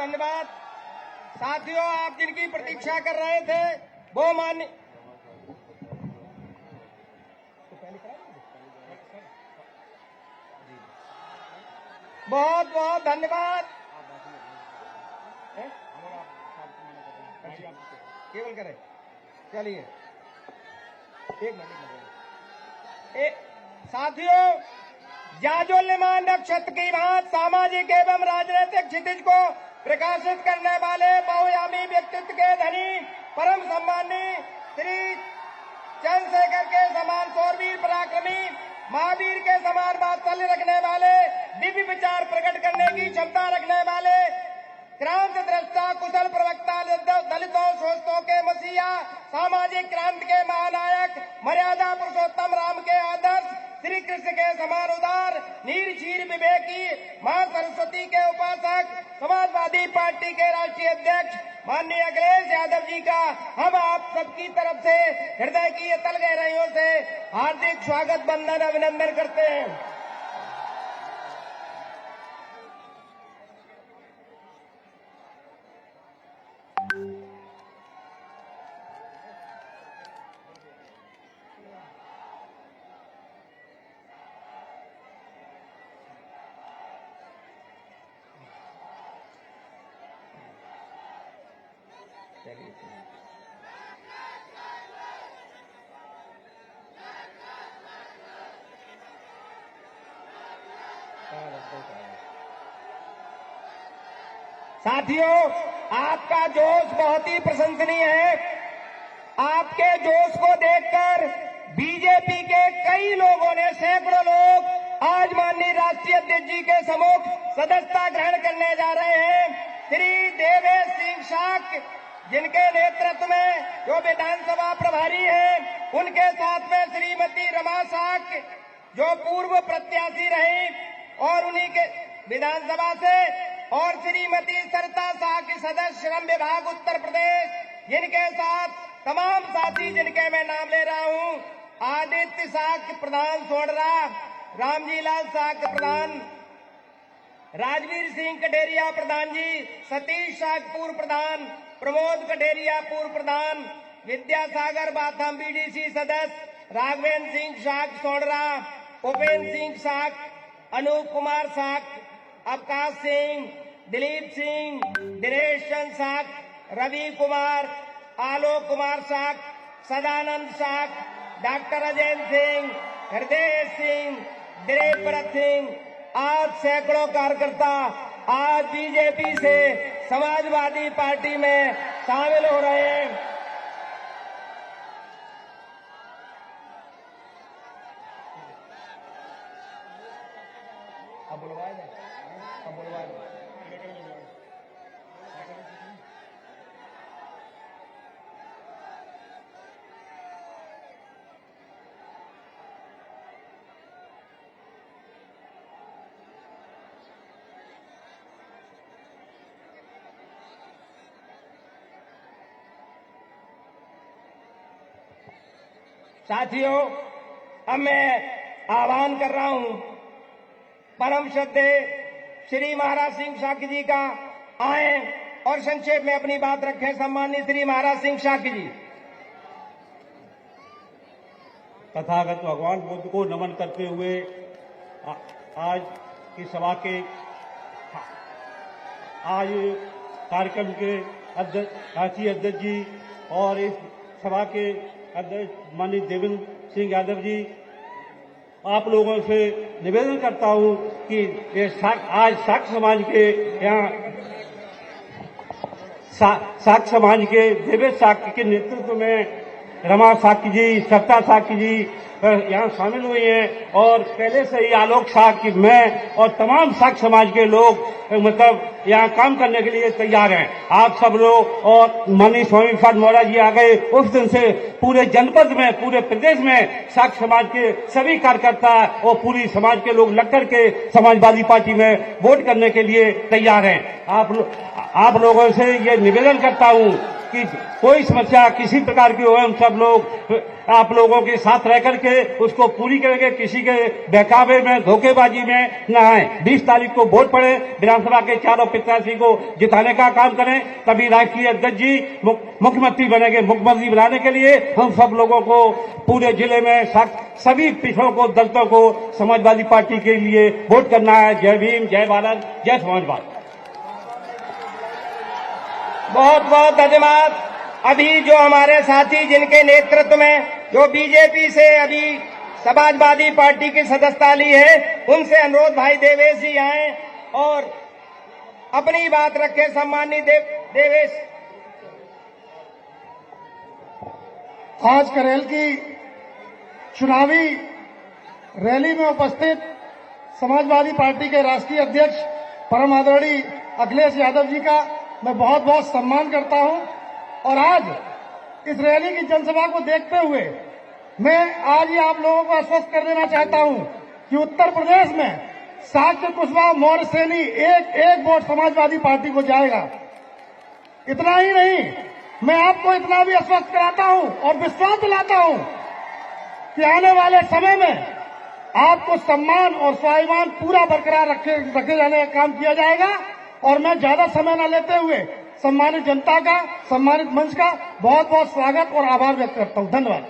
धन्यवाद। साथियों, आप जिनकी प्रतीक्षा कर रहे थे वो मान्य बहुत बहुत धन्यवाद। केवल करें, चलिए एक मिनट। साथियों, जाजुल्यमान नक्षत्र की भांति सामाजिक एवं राजनीतिक क्षितिज को प्रकाशित करने वाले बहुआयामी व्यक्तित्व के धनी परम सम्मानी श्री चंद्रशेखर के समान शौरवीर पराक्रमी महावीर के समान वात्सल्य रखने वाले दिव्य विचार प्रकट करने की क्षमता रखने वाले क्रांति दृष्टा कुशल प्रवक्ता दलितों शोषितों के मसीहा सामाजिक क्रांति के महानायक मर्यादा पुरुषोत्तम राम के आदर्श श्री कृष्ण के समान उदार नीरक्षीर विवेकी मां सरस्वती के उपासक समाजवादी पार्टी के राष्ट्रीय अध्यक्ष माननीय अखिलेश यादव जी का हम आप सबकी तरफ से हृदय की अतल गहराइयों से हार्दिक स्वागत वंदन अभिनंदन करते हैं। साथियों, आपका जोश बहुत ही प्रशंसनीय है। आपके जोश को देखकर बीजेपी के कई लोगों ने, सैकड़ों लोग आज माननीय राष्ट्रीय अध्यक्ष जी के सम्मुख सदस्यता ग्रहण करने जा रहे हैं। श्री देवेश सिंह शाक, जिनके नेतृत्व में जो विधानसभा प्रभारी हैं, उनके साथ में श्रीमती रमा शाक जो पूर्व प्रत्याशी रही और उन्हीं के विधानसभा से, और श्रीमती सरिता शाक सदस्य श्रम विभाग उत्तर प्रदेश, जिनके साथ तमाम साथी जिनके मैं नाम ले रहा हूं, आदित्य शाक प्रधान सोडरा, रामजीलाल शाक प्रधान, राजवीर सिंह कटेरिया प्रधान जी, सतीश शाक पूर्व प्रधान, प्रमोद कटेरिया पूर्व प्रधान, विद्यासागर बाथम बीडीसी सदस्य, राघवेंद्र सिंह शाक सोडरा, उपेंद्र सिंह शाक, अनूप कुमार शाक, अवकाश सिंह, दिलीप सिंह, दिनेश चंद शाक, रवि कुमार, आलोक कुमार शाक, सदानंद शाक, डॉक्टर अजय सिंह, हृदय सिंह, दिलीप सिंह, आज सैकड़ों कार्यकर्ता आज बीजेपी से समाजवादी पार्टी में शामिल हो रहे हैं। साथियों, अब मैं आह्वान कर रहा हूं परम श्रद्धेय श्री महाराज सिंह शाक्य जी का आए और संक्षेप में अपनी बात रखें। सम्मानित श्री महाराज सिंह शाक्य जी। तथागत भगवान बुद्ध को नमन करते हुए आज की सभा के आज कार्यक्रम के राष्ट्रीय अध्यक्ष जी और इस सभा के अध्यक्ष माननीय देवेंद्र सिंह यादव जी, आप लोगों से निवेदन करता हूं कि ये आज शाक समाज के यहाँ शाक समाज के देवेश शाक्य के नेतृत्व में रमा शाक्य जी, सरिता शाक्य जी यहाँ शामिल हुए हैं और पहले से ही आलोक शाक्य, मैं और तमाम शाक समाज के लोग मतलब यहाँ काम करने के लिए तैयार हैं। आप सब लोग और माननीय स्वामी प्रसाद मौर्य जी आ गए, उस दिन से पूरे जनपद में, पूरे प्रदेश में शाक समाज के सभी कार्यकर्ता और पूरी समाज के लोग लग करके समाजवादी पार्टी में वोट करने के लिए तैयार हैं। आप लोगों से ये निवेदन करता हूँ कि कोई समस्या किसी प्रकार की हो, हम सब लोग आप लोगों के साथ रह करके उसको पूरी करेंगे। किसी के बहकावे में, धोखेबाजी में न आए। 20 तारीख को वोट पड़े, विधानसभा के चारों प्रत्याशी को जिताने का काम करें, तभी राष्ट्रीय अध्यक्ष जी मुख्यमंत्री बनेंगे। मुख्यमंत्री बनाने के लिए हम सब लोगों को पूरे जिले में सभी पिछड़ों को, दलितों को समाजवादी पार्टी के लिए वोट करना है। जय भीम, जय भारत, जय समाजवाद। बहुत बहुत धन्यवाद। अभी जो हमारे साथी जिनके नेतृत्व में जो बीजेपी से अभी समाजवादी पार्टी की सदस्यता ली है, उनसे अनुरोध भाई देवेश जी आए और अपनी बात रखें। सम्मानित देवेश। आज करेल की चुनावी रैली में उपस्थित समाजवादी पार्टी के राष्ट्रीय अध्यक्ष परम आदरणीय अखिलेश यादव जी का मैं बहुत बहुत सम्मान करता हूं और आज इस रैली की जनसभा को देखते हुए मैं आज ही आप लोगों को आश्वस्त कर देना चाहता हूं कि उत्तर प्रदेश में साक्ष्य कुशवाहा मौर्य सैनी एक वोट समाजवादी पार्टी को जाएगा। इतना ही नहीं, मैं आपको इतना भी आश्वस्त कराता हूं और विश्वास दिलाता हूं कि आने वाले समय में आपको सम्मान और स्वाभिमान पूरा बरकरार रखे जाने का काम किया जाएगा। और मैं ज्यादा समय न लेते हुए सम्मानित जनता का, सम्मानित मंच का बहुत बहुत स्वागत और आभार व्यक्त करता हूं। धन्यवाद।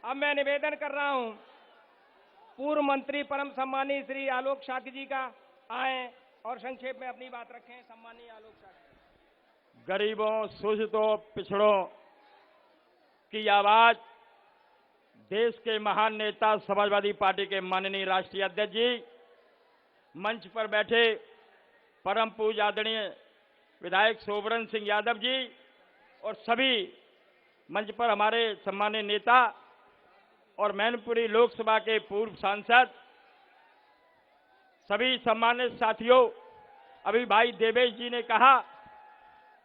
अब मैं निवेदन कर रहा हूं पूर्व मंत्री परम सम्मानीय श्री आलोक शाक्य जी का आए और संक्षेप में अपनी बात रखें। सम्मानीय आलोक शाक्य। गरीबों, शोषितों, पिछड़ों की आवाज देश के महान नेता समाजवादी पार्टी के माननीय राष्ट्रीय अध्यक्ष जी, मंच पर बैठे परम पूज्य आदरणीय विधायक शोभरन सिंह यादव जी और सभी मंच पर हमारे सम्मानित नेता और मैनपुरी लोकसभा के पूर्व सांसद, सभी सम्मानित साथियों, अभी भाई देवेश जी ने कहा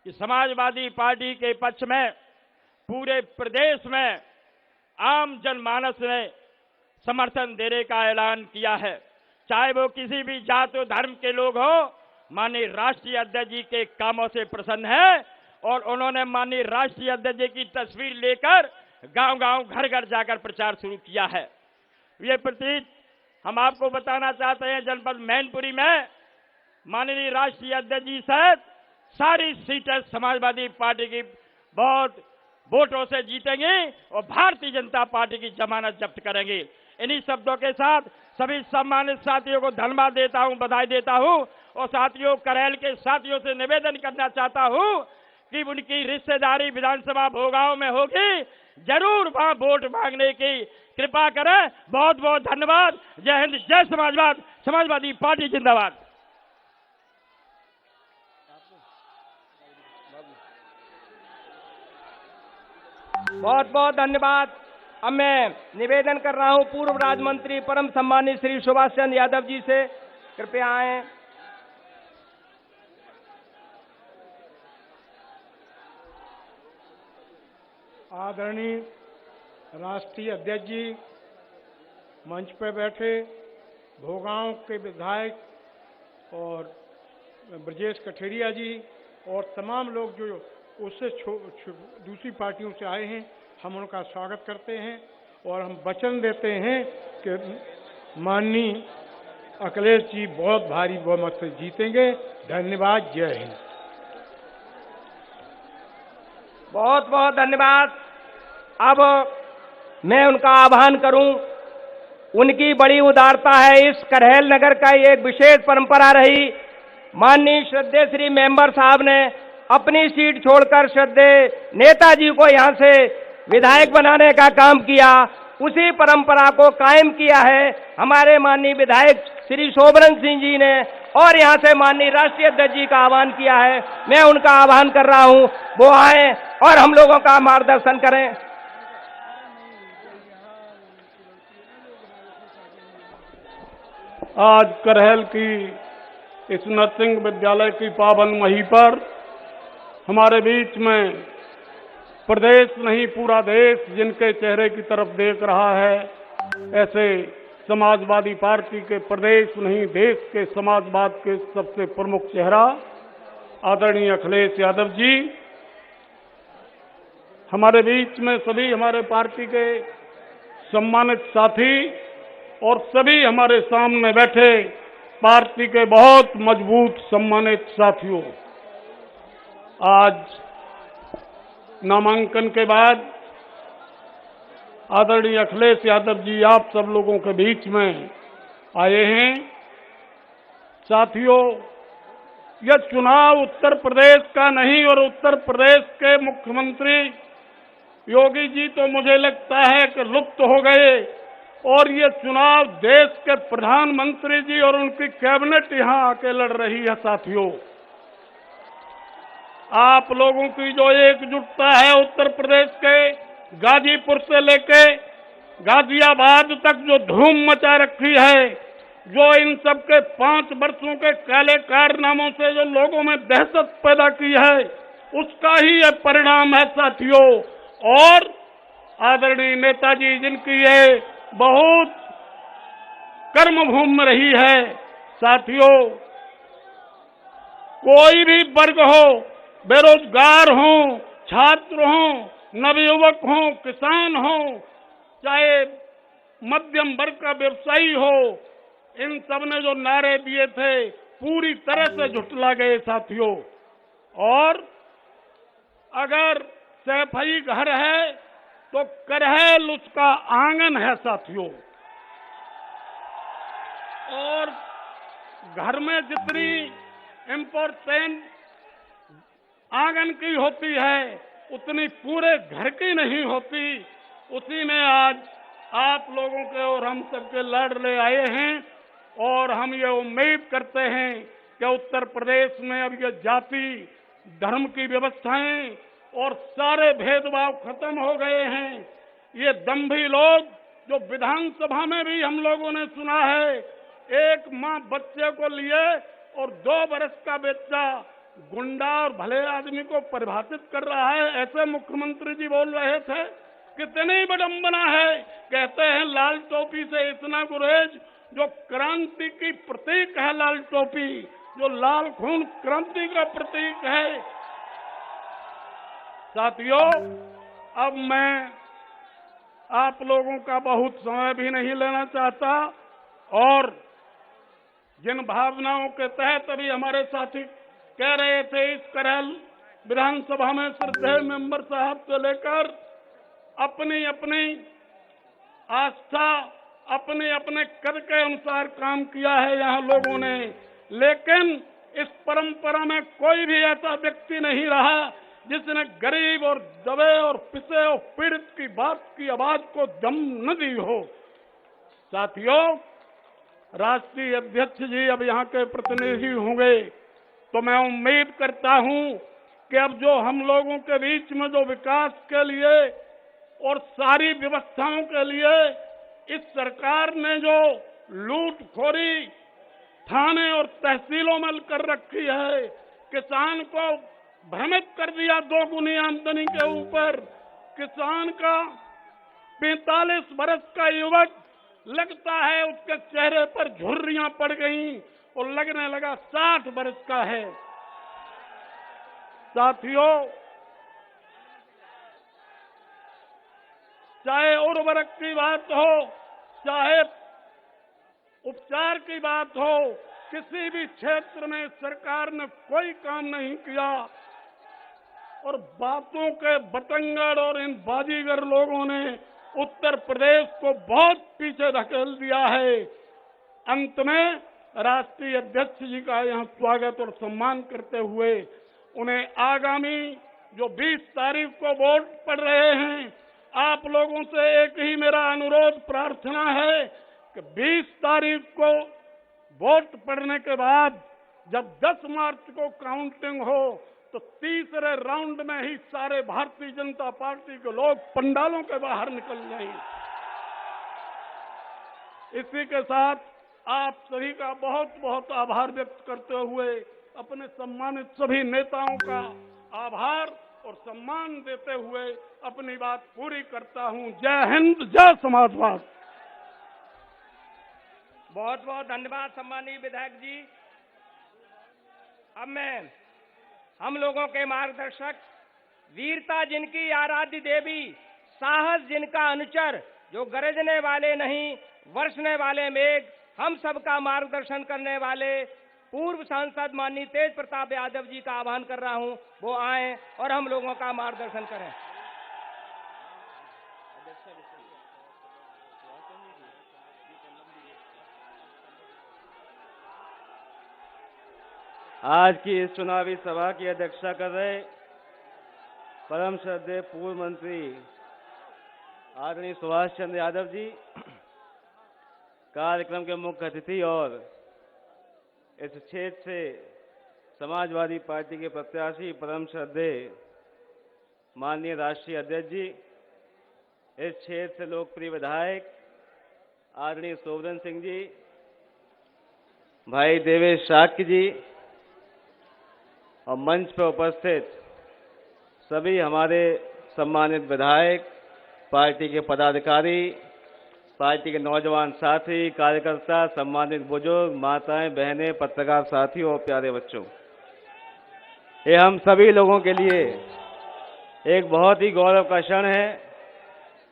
कि समाजवादी पार्टी के पक्ष में पूरे प्रदेश में आम जनमानस ने समर्थन देने का ऐलान किया है। चाहे वो किसी भी जात और धर्म के लोग हो, माननीय राष्ट्रीय अध्यक्ष जी के कामों से प्रसन्न है और उन्होंने माननीय राष्ट्रीय अध्यक्ष जी की तस्वीर लेकर गांव-गांव, घर-घर जाकर प्रचार शुरू किया है। ये प्रतीक हम आपको बताना चाहते हैं, जनपद मैनपुरी में माननीय राष्ट्रीय अध्यक्ष जी सहित सारी सीटें समाजवादी पार्टी की बहुत वोटों से जीतेंगे और भारतीय जनता पार्टी की जमानत जब्त करेंगे। इन्हीं शब्दों के साथ सभी सम्मानित साथियों को धन्यवाद देता हूं, बधाई देता हूं और साथियों, करेल के साथियों से निवेदन करना चाहता हूं कि उनकी रिश्तेदारी विधानसभा भोगांव में होगी, जरूर वहां वोट मांगने की कृपा करें। बहुत बहुत धन्यवाद। जय हिंद, जय समाजवाद, समाजवादी पार्टी जिंदाबाद। बहुत बहुत धन्यवाद। अब मैं निवेदन कर रहा हूं पूर्व राज्य मंत्री परम सम्मानित श्री सुभाष चंद्र यादव जी से, कृपया आए। आदरणीय राष्ट्रीय अध्यक्ष जी, मंच पर बैठे भोगांव के विधायक और ब्रजेश कठेरिया जी और तमाम लोग जो उससे दूसरी पार्टियों से आए हैं, हम उनका स्वागत करते हैं और हम वचन देते हैं कि माननीय अखिलेश जी बहुत भारी बहुमत से जीतेंगे। धन्यवाद। जय हिंद। बहुत बहुत धन्यवाद। अब मैं उनका आह्वान करूं, उनकी बड़ी उदारता है। इस करहेल नगर का एक विशेष परंपरा रही, माननीय श्रद्धेय श्री मेंबर साहब ने अपनी सीट छोड़कर श्रद्धेय नेताजी को यहां से विधायक बनाने का काम किया। उसी परंपरा को कायम किया है हमारे माननीय विधायक श्री शोभरन सिंह जी ने और यहां से माननीय राष्ट्रीय अध्यक्ष जी का आह्वान किया है। मैं उनका आह्वान कर रहा हूं, वो आए और हम लोगों का मार्गदर्शन करें। आज करहेल की इस नरसिंह विद्यालय की पावन मही पर हमारे बीच में प्रदेश नहीं पूरा देश जिनके चेहरे की तरफ देख रहा है, ऐसे समाजवादी पार्टी के प्रदेश नहीं देश के समाजवाद के सबसे प्रमुख चेहरा आदरणीय अखिलेश यादव जी, हमारे बीच में सभी हमारे पार्टी के सम्मानित साथी और सभी हमारे सामने बैठे पार्टी के बहुत मजबूत सम्मानित साथियों, आज नामांकन के बाद आदरणीय अखिलेश यादव जी आप सब लोगों के बीच में आए हैं। साथियों, यह चुनाव उत्तर प्रदेश का नहीं और उत्तर प्रदेश के मुख्यमंत्री योगी जी तो मुझे लगता है कि लुप्त हो गए, और ये चुनाव देश के प्रधानमंत्री जी और उनकी कैबिनेट यहां आके लड़ रही है। साथियों, आप लोगों की जो एकजुटता है, उत्तर प्रदेश के गाजीपुर से लेके गाजियाबाद तक जो धूम मचा रखी है, जो इन सब के 5 वर्षों के काले कारनामों से जो लोगों में दहशत पैदा की है, उसका ही यह परिणाम है साथियों। और आदरणीय नेताजी जिनकी ये बहुत कर्मभूमि रही है साथियों, कोई भी वर्ग हो, बेरोजगार हो, छात्र हो, नवयुवक हो, किसान हो, चाहे मध्यम वर्ग का व्यवसायी हो, इन सब ने जो नारे दिए थे पूरी तरह से झुठला गए साथियों। और अगर सैफई घर है तो करहल उसका आंगन है साथियों। और घर में जितनी इम्पोर्टेंट आंगन की होती है उतनी पूरे घर की नहीं होती। उसी में आज आप लोगों के और हम सबके लड़ने आए हैं, और हम ये उम्मीद करते हैं कि उत्तर प्रदेश में अब ये जाति धर्म की व्यवस्थाएं और सारे भेदभाव खत्म हो गए हैं। ये दंभी लोग जो विधानसभा में भी हम लोगों ने सुना है, एक मां बच्चे को लिए और 2 वर्ष का बच्चा गुंडा और भले आदमी को परिभाषित कर रहा है, ऐसे मुख्यमंत्री जी बोल रहे थे। कितनी विडंबना है। कहते हैं लाल टोपी से इतना गुरेज, जो क्रांति की प्रतीक है लाल टोपी, जो लाल खून क्रांति का प्रतीक है। साथियों, अब मैं आप लोगों का बहुत समय भी नहीं लेना चाहता, और जिन भावनाओं के तहत अभी हमारे साथी कह रहे थे, इस करहल विधानसभा में श्रद्धेय मेंबर साहब से लेकर अपनी अपनी आस्था, अपने अपने कद के अनुसार काम किया है यहाँ लोगों ने, लेकिन इस परंपरा में कोई भी ऐसा व्यक्ति नहीं रहा जिसने गरीब और दबे और पिसे और पीड़ित की बात की आवाज को दम न दी हो। साथियों, राष्ट्रीय अध्यक्ष जी अब यहाँ के प्रतिनिधि होंगे, तो मैं उम्मीद करता हूं कि अब जो हम लोगों के बीच में जो विकास के लिए और सारी व्यवस्थाओं के लिए इस सरकार ने जो लूटखोरी थाने और तहसीलों में कर रखी है, किसान को भ्रमित कर दिया 2 गुनी आमदनी के ऊपर। किसान का 45 वर्ष का युवक लगता है उसके चेहरे पर झुर्रियां पड़ गईं और लगने लगा 60 वर्ष का है। साथियों, चाहे उर्वरक की बात हो, चाहे उपचार की बात हो, किसी भी क्षेत्र में सरकार ने कोई काम नहीं किया, और बातों के बतंगड़ और इन बाजीगर लोगों ने उत्तर प्रदेश को बहुत पीछे धकेल दिया है। अंत में राष्ट्रीय अध्यक्ष जी का यहाँ स्वागत और सम्मान करते हुए उन्हें आगामी जो 20 तारीख को वोट पड़ रहे हैं, आप लोगों से एक ही मेरा अनुरोध प्रार्थना है कि 20 तारीख को वोट पड़ने के बाद जब 10 मार्च को काउंटिंग हो तो तीसरे राउंड में ही सारे भारतीय जनता पार्टी के लोग पंडालों के बाहर निकल जाएंगे। इसी के साथ आप सभी का बहुत बहुत आभार व्यक्त करते हुए अपने सम्मानित सभी नेताओं का आभार और सम्मान देते हुए अपनी बात पूरी करता हूं। जय हिंद, जय समाजवाद। बहुत बहुत धन्यवाद सम्मानीय विधायक जी। अब मैं हम लोगों के मार्गदर्शक, वीरता जिनकी आराध्य देवी, साहस जिनका अनुचर, जो गरजने वाले नहीं वर्षने वाले मेघ, हम सबका मार्गदर्शन करने वाले पूर्व सांसद माननीय तेज प्रताप यादव जी का आह्वान कर रहा हूं, वो आए और हम लोगों का मार्गदर्शन करें। आज की इस चुनावी सभा की अध्यक्षता कर रहे परम श्रद्धेय पूर्व मंत्री आदरणीय सुभाष चंद्र यादव जी, कार्यक्रम के मुख्य अतिथि और इस क्षेत्र से समाजवादी पार्टी के प्रत्याशी परम श्रद्धेय माननीय राष्ट्रीय अध्यक्ष जी, इस क्षेत्र से लोकप्रिय विधायक आदरणीय सोवरन सिंह जी, भाई देवेश शाक्य जी और मंच पर उपस्थित सभी हमारे सम्मानित विधायक, पार्टी के पदाधिकारी, पार्टी के नौजवान साथी, कार्यकर्ता, सम्मानित बुजुर्ग, माताएं, बहनें, पत्रकार साथियों और प्यारे बच्चों, ये हम सभी लोगों के लिए एक बहुत ही गौरव का क्षण है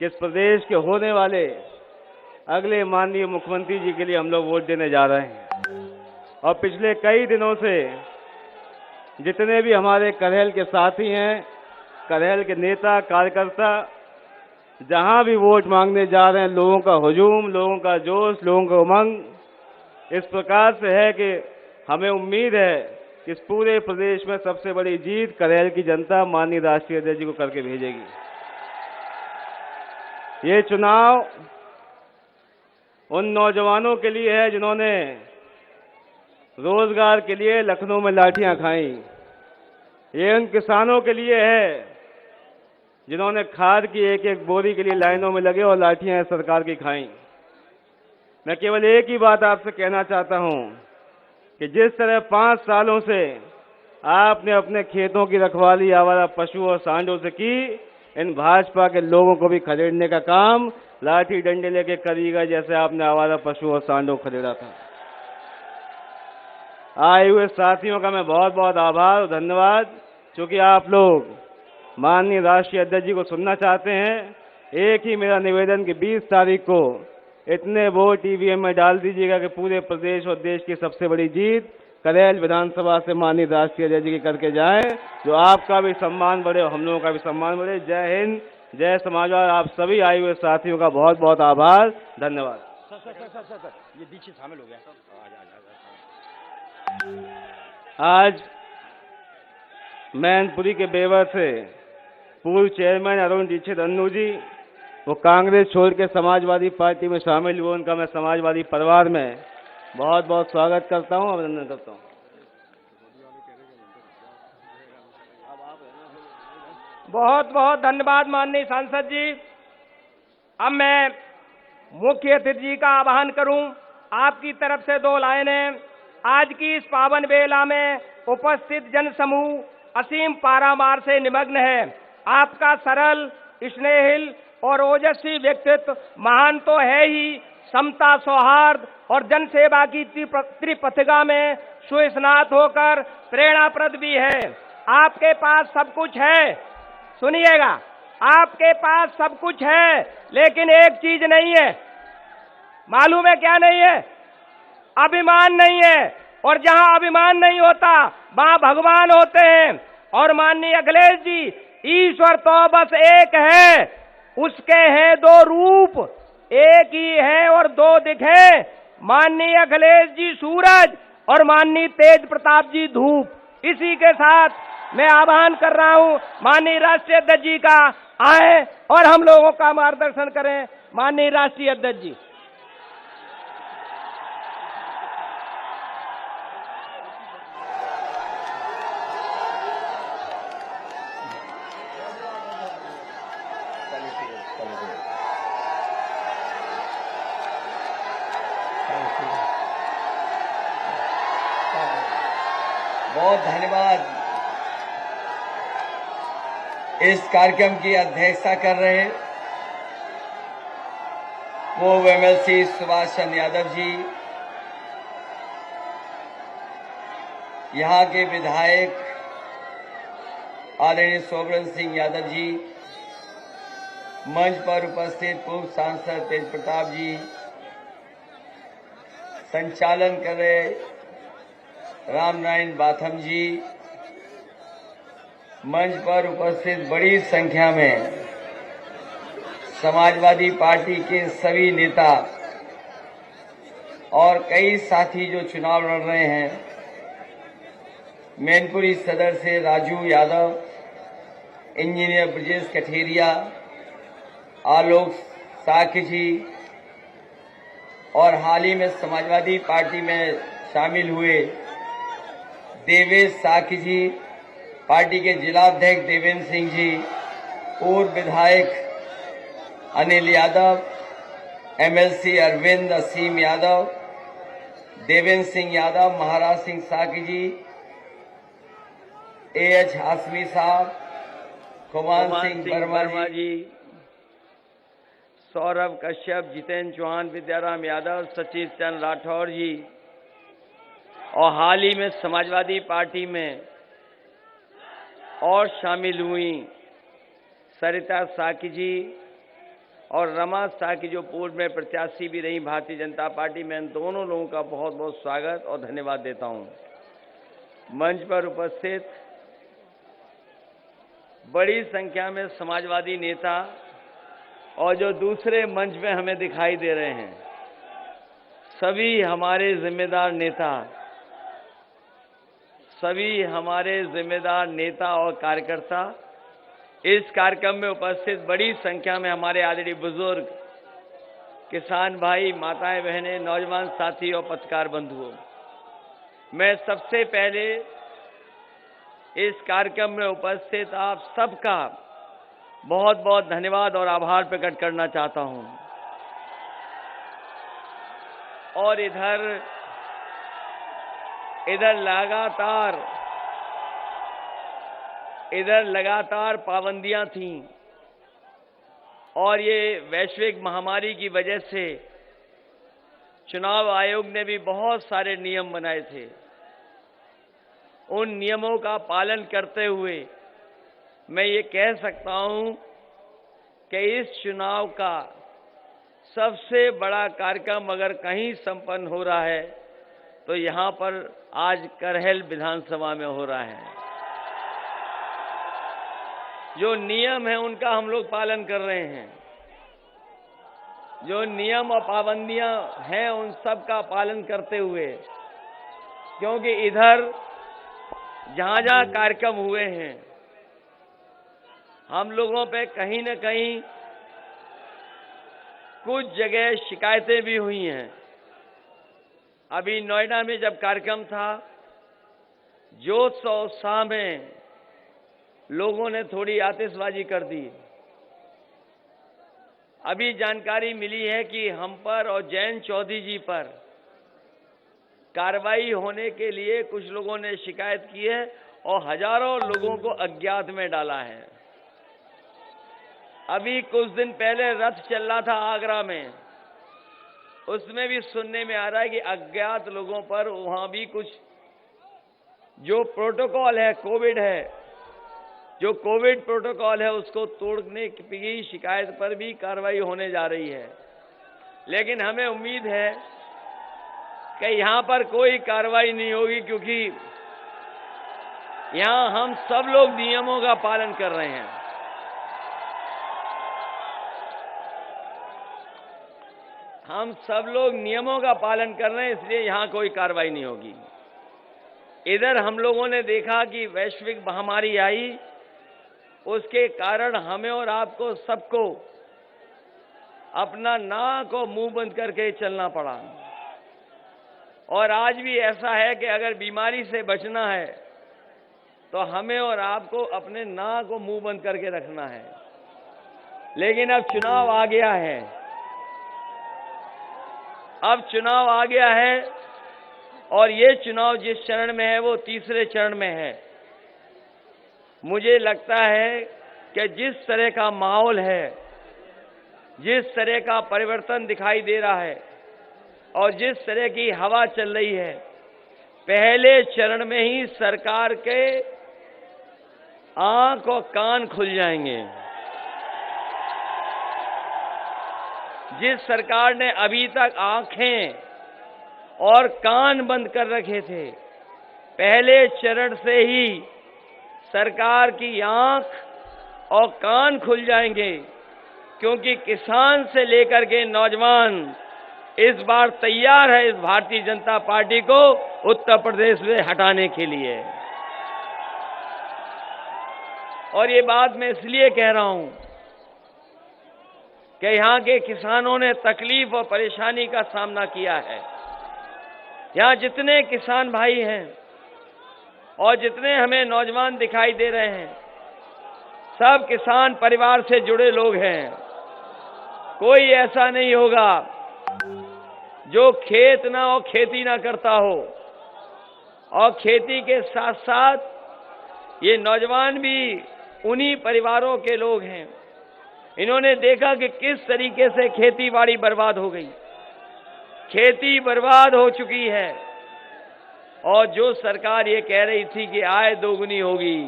कि इस प्रदेश के होने वाले अगले माननीय मुख्यमंत्री जी के लिए हम लोग वोट देने जा रहे हैं। और पिछले कई दिनों से जितने भी हमारे करेल के साथी हैं, करेल के नेता, कार्यकर्ता, जहां भी वोट मांगने जा रहे हैं, लोगों का हुजूम, लोगों का जोश, लोगों का उमंग इस प्रकार से है कि हमें उम्मीद है कि इस पूरे प्रदेश में सबसे बड़ी जीत करेल की जनता माननीय राष्ट्रीय अध्यक्ष जी को करके भेजेगी। ये चुनाव उन नौजवानों के लिए है जिन्होंने रोजगार के लिए लखनऊ में लाठियां खाई। ये उन किसानों के लिए है जिन्होंने खाद की एक एक बोरी के लिए लाइनों में लगे और लाठियां सरकार की खाई। मैं केवल एक ही बात आपसे कहना चाहता हूं कि जिस तरह 5 सालों से आपने अपने खेतों की रखवाली आवारा पशु और सांडों से की, इन भाजपा के लोगों को भी खदेड़ने का काम लाठी डंडे लेके करिएगा, जैसे आपने आवारा पशु और सांडों को खदेड़ा था। आए हुए साथियों का मैं बहुत बहुत आभार और धन्यवाद, क्योंकि आप लोग माननीय राष्ट्रीय अध्यक्ष जी को सुनना चाहते हैं। एक ही मेरा निवेदन कि 20 तारीख को इतने वोट ईवीएम में डाल दीजिएगा कि पूरे प्रदेश और देश की सबसे बड़ी जीत करेल विधानसभा से माननीय राष्ट्रीय अध्यक्ष जी की करके जाए, जो आपका भी सम्मान बढ़े और हम लोगों का भी सम्मान बढ़े। जय हिंद, जय समाजवाद। आप सभी आए हुए साथियों का बहुत बहुत आभार, धन्यवाद। सर, ये दीक्षित शामिल हो गया। आज मैनपुरी के बेवर से पूर्व चेयरमैन अरुण दीक्षित अन्नू जी, वो कांग्रेस छोड़ के समाजवादी पार्टी में शामिल हुए, उनका मैं समाजवादी परिवार में बहुत बहुत स्वागत करता हूं, अभिनंदन करता हूं। बहुत बहुत धन्यवाद माननीय सांसद जी। अब मैं मुख्य अतिथि जी का आह्वान करूं, आपकी तरफ से 2 लाइनें। आज की इस पावन बेला में उपस्थित जन समूह असीम पारावार से निमग्न है। आपका सरल, स्नेहिल और ओजस्वी व्यक्तित्व महान तो है ही, समता, सौहार्द और जनसेवा की त्रिपथिका में सुस्नात होकर प्रेरणाप्रद भी है। आपके पास सब कुछ है, सुनिएगा, आपके पास सब कुछ है, लेकिन एक चीज नहीं है। मालूम है क्या नहीं है? अभिमान नहीं है। और जहां अभिमान नहीं होता वहां भगवान होते हैं। और माननीय अखिलेश जी, ईश्वर तो बस एक है, उसके हैं 2 रूप, एक ही है और 2 दिखे। माननीय अखिलेश जी सूरज और माननीय तेज प्रताप जी धूप। इसी के साथ मैं आह्वान कर रहा हूं माननीय राष्ट्रीय अध्यक्ष जी का, आए और हम लोगों का मार्गदर्शन करें। माननीय राष्ट्रीय अध्यक्ष जी। बहुत धन्यवाद। इस कार्यक्रम की अध्यक्षता कर रहे पूर्व एमएलसी सुभाष चंद्र यादव जी, यहाँ के विधायक आदरणीय सोबरन सिंह यादव जी, मंच पर उपस्थित पूर्व सांसद तेज प्रताप जी, संचालन कर रहे राम नारायण बाथम जी, मंच पर उपस्थित बड़ी संख्या में समाजवादी पार्टी के सभी नेता और कई साथी जो चुनाव लड़ रहे हैं, मैनपुरी सदर से राजू यादव, इंजीनियर ब्रजेश कठेरिया, आलोक साकी जी और हाल ही में समाजवादी पार्टी में शामिल हुए देवेश साकी जी, पार्टी के जिलाध्यक्ष देवेंद्र सिंह जी, पूर्व विधायक अनिल यादव, एमएलसी अरविंद असीम यादव, देवेंद्र सिंह यादव, महाराज सिंह साकी जी, एएच हाशमी साहब, कुमार सिंह वर्मा जी, सौरभ कश्यप, जितेंद्र चौहान, विद्याराम यादव, सचिव चंद्र राठौर जी, और हाल ही में समाजवादी पार्टी में और शामिल हुई सरिता साकी जी और रमा साकी, जो पूर्व में प्रत्याशी भी रही भारतीय जनता पार्टी में, इन दोनों लोगों का बहुत बहुत स्वागत और धन्यवाद देता हूं। मंच पर उपस्थित बड़ी संख्या में समाजवादी नेता और जो दूसरे मंच में हमें दिखाई दे रहे हैं, सभी हमारे जिम्मेदार नेता, सभी हमारे जिम्मेदार नेता और कार्यकर्ता, इस कार्यक्रम में उपस्थित बड़ी संख्या में हमारे आदरणीय बुजुर्ग, किसान भाई, माताएं बहनें, नौजवान साथी और पत्रकार बंधुओं, मैं सबसे पहले इस कार्यक्रम में उपस्थित आप सबका बहुत बहुत धन्यवाद और आभार प्रकट करना चाहता हूं। और इधर लगातार पाबंदियां थीं और ये वैश्विक महामारी की वजह से चुनाव आयोग ने भी बहुत सारे नियम बनाए थे। उन नियमों का पालन करते हुए मैं ये कह सकता हूं कि इस चुनाव का सबसे बड़ा कार्यक्रम अगर कहीं संपन्न हो रहा है तो यहां पर आज करहल विधानसभा में हो रहा है। जो नियम है उनका हम लोग पालन कर रहे हैं, जो नियम और पाबंदियां हैं उन सब का पालन करते हुए, क्योंकि इधर जहां जहां कार्यक्रम हुए हैं हम लोगों पे कहीं न कहीं कुछ जगह शिकायतें भी हुई हैं। अभी नोएडा में जब कार्यक्रम था, जोश और उत्साह में लोगों ने थोड़ी आतिशबाजी कर दी। अभी जानकारी मिली है कि हम पर और जयंत चौधरी जी पर कार्रवाई होने के लिए कुछ लोगों ने शिकायत की है और हजारों लोगों को अज्ञात में डाला है। अभी कुछ दिन पहले रथ चल रहा था आगरा में, उसमें भी सुनने में आ रहा है कि अज्ञात लोगों पर वहां भी कुछ जो प्रोटोकॉल है, कोविड है, जो कोविड प्रोटोकॉल है उसको तोड़ने की शिकायत पर भी कार्रवाई होने जा रही है। लेकिन हमें उम्मीद है कि यहां पर कोई कार्रवाई नहीं होगी, क्योंकि यहां हम सब लोग नियमों का पालन कर रहे हैं। हम सब लोग नियमों का पालन कर रहे हैं, इसलिए यहां कोई कार्रवाई नहीं होगी। इधर हम लोगों ने देखा कि वैश्विक महामारी आई, उसके कारण हमें और आपको सबको अपना नाक और मुंह बंद करके चलना पड़ा। और आज भी ऐसा है कि अगर बीमारी से बचना है तो हमें और आपको अपने नाक और मुंह बंद करके रखना है। लेकिन अब चुनाव आ गया है, और ये चुनाव जिस चरण में है वो तीसरे चरण में है। मुझे लगता है कि जिस तरह का माहौल है, जिस तरह का परिवर्तन दिखाई दे रहा है और जिस तरह की हवा चल रही है, पहले चरण में ही सरकार के आंख और कान खुल जाएंगे। जिस सरकार ने अभी तक आंखें और कान बंद कर रखे थे, पहले चरण से ही सरकार की आंख और कान खुल जाएंगे, क्योंकि किसान से लेकर के नौजवान इस बार तैयार है इस भारतीय जनता पार्टी को उत्तर प्रदेश से हटाने के लिए। और ये बात मैं इसलिए कह रहा हूं कि यहां के किसानों ने तकलीफ और परेशानी का सामना किया है। यहां जितने किसान भाई हैं और जितने हमें नौजवान दिखाई दे रहे हैं, सब किसान परिवार से जुड़े लोग हैं। कोई ऐसा नहीं होगा जो खेत ना और खेती ना करता हो। और खेती के साथ साथ ये नौजवान भी उन्हीं परिवारों के लोग हैं। इन्होंने देखा कि किस तरीके से खेती बाड़ी बर्बाद हो गई, खेती बर्बाद हो चुकी है। और जो सरकार ये कह रही थी कि आय दोगुनी होगी,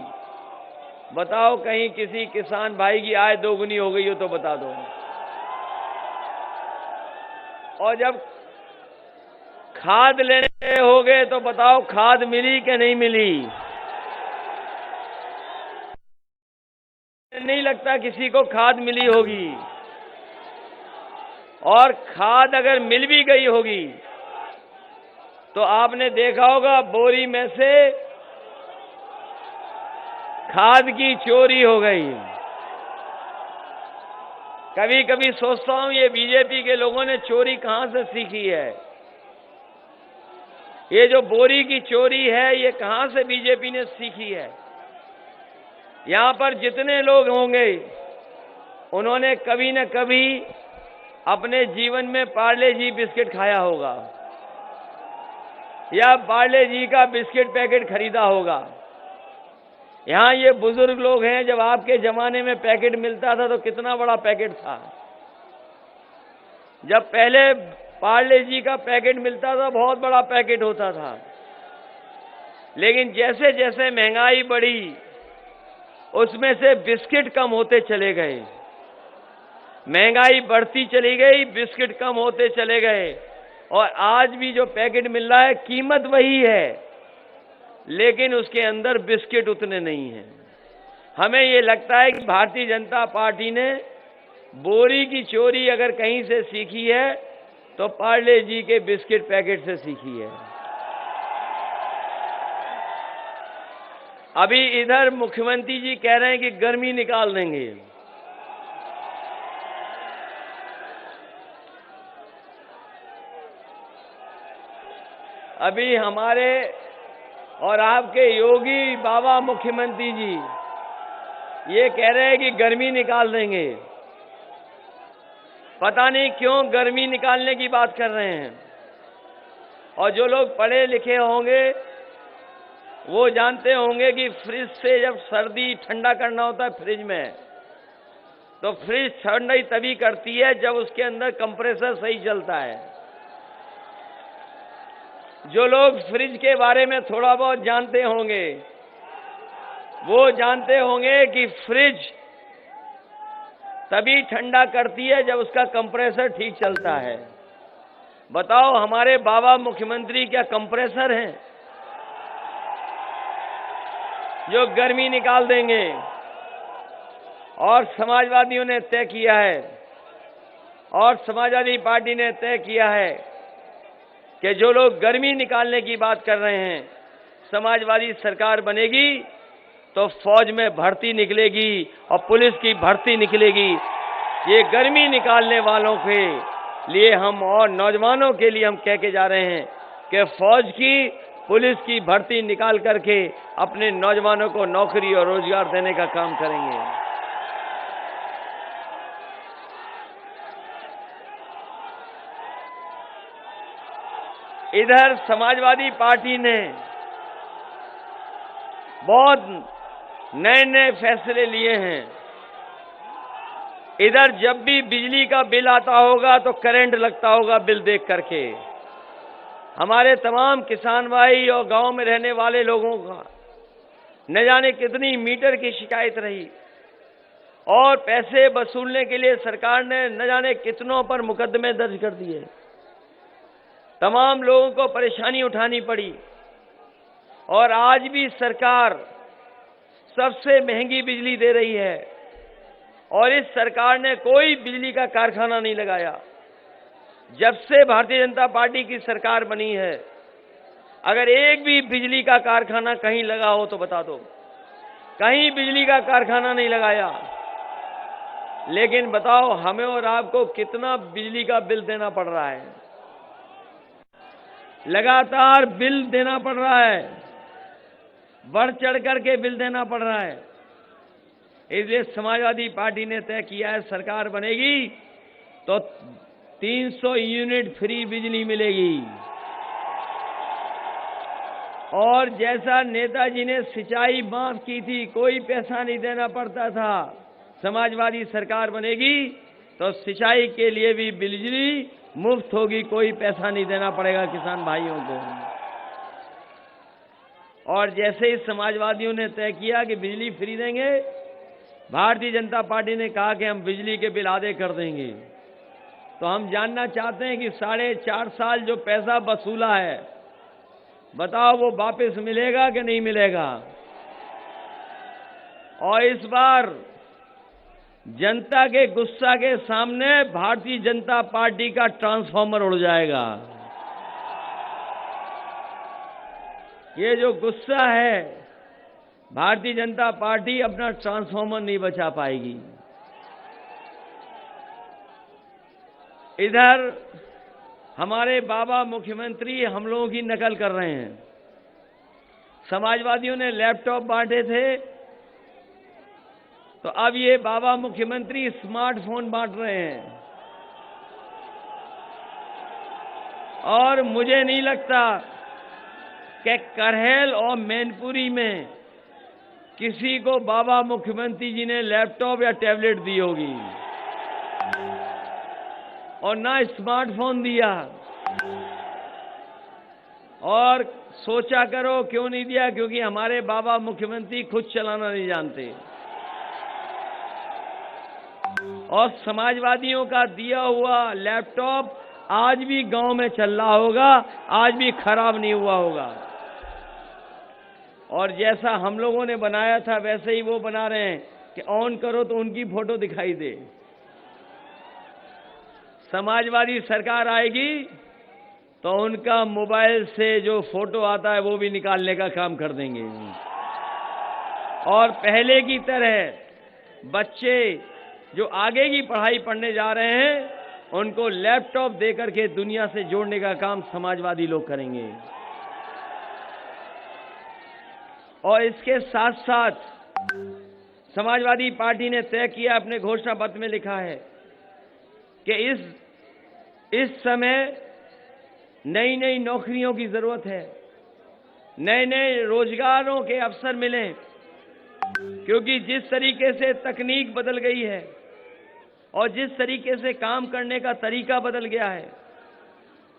बताओ कहीं किसी किसान भाई की आय दोगुनी हो गई हो तो बता दो। और जब खाद लेने हो गए तो बताओ खाद मिली कि नहीं मिली? नहीं लगता किसी को खाद मिली होगी। और खाद अगर मिल भी गई होगी तो आपने देखा होगा बोरी में से खाद की चोरी हो गई। कभी कभी सोचता हूं ये बीजेपी के लोगों ने चोरी कहां से सीखी है। ये जो बोरी की चोरी है ये कहां से बीजेपी ने सीखी है। यहां पर जितने लोग होंगे उन्होंने कभी न कभी अपने जीवन में पार्ले जी बिस्किट खाया होगा या पार्ले जी का बिस्किट पैकेट खरीदा होगा। यहां ये बुजुर्ग लोग हैं, जब आपके जमाने में पैकेट मिलता था तो कितना बड़ा पैकेट था। जब पहले पार्ले जी का पैकेट मिलता था बहुत बड़ा पैकेट होता था। लेकिन जैसे जैसे महंगाई बढ़ी उसमें से बिस्किट कम होते चले गए। महंगाई बढ़ती चली गई, बिस्किट कम होते चले गए। और आज भी जो पैकेट मिल रहा है कीमत वही है, लेकिन उसके अंदर बिस्किट उतने नहीं हैं। हमें ये लगता है कि भारतीय जनता पार्टी ने बोरी की चोरी अगर कहीं से सीखी है तो पार्ले जी के बिस्किट पैकेट से सीखी है। अभी इधर मुख्यमंत्री जी कह रहे हैं कि गर्मी निकाल देंगे। अभी हमारे और आपके योगी बाबा मुख्यमंत्री जी ये कह रहे हैं कि गर्मी निकाल देंगे। पता नहीं क्यों गर्मी निकालने की बात कर रहे हैं। और जो लोग पढ़े लिखे होंगे वो जानते होंगे कि फ्रिज से जब सर्दी ठंडा करना होता है फ्रिज में, तो फ्रिज ठंडाई तभी करती है जब उसके अंदर कंप्रेसर सही चलता है। जो लोग फ्रिज के बारे में थोड़ा बहुत जानते होंगे वो जानते होंगे कि फ्रिज तभी ठंडा करती है जब उसका कंप्रेसर ठीक चलता है। बताओ हमारे बाबा मुख्यमंत्री क्या कंप्रेसर हैं जो गर्मी निकाल देंगे? और समाजवादियों ने तय किया है और समाजवादी पार्टी ने तय किया है कि जो लोग गर्मी निकालने की बात कर रहे हैं, समाजवादी सरकार बनेगी तो फौज में भर्ती निकलेगी और पुलिस की भर्ती निकलेगी। ये गर्मी निकालने वालों के लिए हम और नौजवानों के लिए हम कह के जा रहे हैं कि फौज की पुलिस की भर्ती निकाल करके अपने नौजवानों को नौकरी और रोजगार देने का काम करेंगे। इधर समाजवादी पार्टी ने बहुत नए नए फैसले लिए हैं। इधर जब भी बिजली का बिल आता होगा तो करंट लगता होगा बिल देख करके। हमारे तमाम किसान भाई और गांव में रहने वाले लोगों का न जाने कितनी मीटर की शिकायत रही और पैसे वसूलने के लिए सरकार ने न जाने कितनों पर मुकदमे दर्ज कर दिए। तमाम लोगों को परेशानी उठानी पड़ी और आज भी सरकार सबसे महंगी बिजली दे रही है और इस सरकार ने कोई बिजली का कारखाना नहीं लगाया। जब से भारतीय जनता पार्टी की सरकार बनी है, अगर एक भी बिजली का कारखाना कहीं लगा हो तो बता दो। कहीं बिजली का कारखाना नहीं लगाया। लेकिन बताओ हमें और आपको कितना बिजली का बिल देना पड़ रहा है? लगातार बिल देना पड़ रहा है, बढ़ चढ़ करके बिल देना पड़ रहा है। इसलिए समाजवादी पार्टी ने तय किया है, सरकार बनेगी तो 300 यूनिट फ्री बिजली मिलेगी। और जैसा नेताजी ने सिंचाई माफ की थी, कोई पैसा नहीं देना पड़ता था, समाजवादी सरकार बनेगी तो सिंचाई के लिए भी बिजली मुफ्त होगी, कोई पैसा नहीं देना पड़ेगा किसान भाइयों को। और जैसे ही समाजवादियों ने तय किया कि बिजली फ्री देंगे, भारतीय जनता पार्टी ने कहा कि हम बिजली के बिल आधे कर देंगे। तो हम जानना चाहते हैं कि 4.5 साल जो पैसा वसूला है, बताओ वो वापस मिलेगा कि नहीं मिलेगा? और इस बार जनता के गुस्सा के सामने भारतीय जनता पार्टी का ट्रांसफार्मर उड़ जाएगा। ये जो गुस्सा है, भारतीय जनता पार्टी अपना ट्रांसफार्मर नहीं बचा पाएगी। इधर हमारे बाबा मुख्यमंत्री हम लोगों की नकल कर रहे हैं। समाजवादियों ने लैपटॉप बांटे थे, तो अब ये बाबा मुख्यमंत्री स्मार्टफोन बांट रहे हैं। और मुझे नहीं लगता कि करहल और मैनपुरी में किसी को बाबा मुख्यमंत्री जी ने लैपटॉप या टैबलेट दी होगी और ना स्मार्टफोन दिया। और सोचा करो क्यों नहीं दिया? क्योंकि हमारे बाबा मुख्यमंत्री खुद चलाना नहीं जानते। और समाजवादियों का दिया हुआ लैपटॉप आज भी गांव में चल रहा होगा, आज भी खराब नहीं हुआ होगा। और जैसा हम लोगों ने बनाया था वैसे ही वो बना रहे हैं कि ऑन करो तो उनकी फोटो दिखाई दे। समाजवादी सरकार आएगी तो उनका मोबाइल से जो फोटो आता है वो भी निकालने का काम कर देंगे। और पहले की तरह बच्चे जो आगे की पढ़ाई पढ़ने जा रहे हैं, उनको लैपटॉप देकर के दुनिया से जोड़ने का काम समाजवादी लोग करेंगे। और इसके साथ साथ समाजवादी पार्टी ने तय किया, अपने घोषणा पत्र में लिखा है कि इस समय नई नई नौकरियों की जरूरत है, नए नए रोजगारों के अवसर मिलें। क्योंकि जिस तरीके से तकनीक बदल गई है और जिस तरीके से काम करने का तरीका बदल गया है,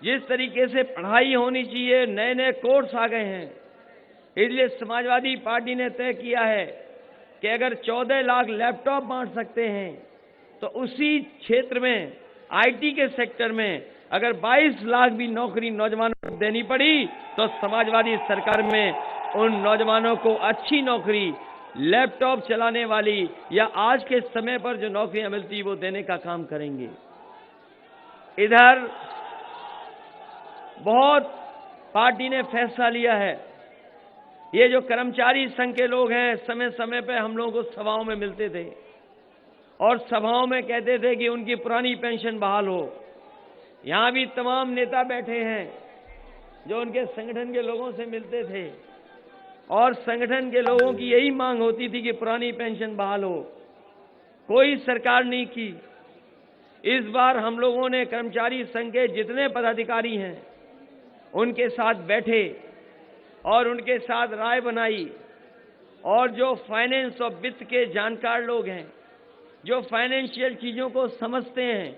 जिस तरीके से पढ़ाई होनी चाहिए, नए नए कोर्स आ गए हैं। इसलिए समाजवादी पार्टी ने तय किया है कि अगर 14 लाख लैपटॉप बांट सकते हैं तो उसी क्षेत्र में आईटी के सेक्टर में अगर 22 लाख भी नौकरी नौजवानों को देनी पड़ी तो समाजवादी सरकार में उन नौजवानों को अच्छी नौकरी, लैपटॉप चलाने वाली या आज के समय पर जो नौकरियां मिलती वो देने का काम करेंगे। इधर बहुत पार्टी ने फैसला लिया है। ये जो कर्मचारी संघ के लोग हैं, समय समय पे हम लोगों को सभाओं में मिलते थे और सभाओं में कहते थे कि उनकी पुरानी पेंशन बहाल हो। यहां भी तमाम नेता बैठे हैं जो उनके संगठन के लोगों से मिलते थे और संगठन के लोगों की यही मांग होती थी कि पुरानी पेंशन बहाल हो। कोई सरकार नहीं की। इस बार हम लोगों ने कर्मचारी संघ के जितने पदाधिकारी हैं उनके साथ बैठे और उनके साथ राय बनाई और जो फाइनेंस और वित्त के जानकार लोग हैं, जो फाइनेंशियल चीजों को समझते हैं,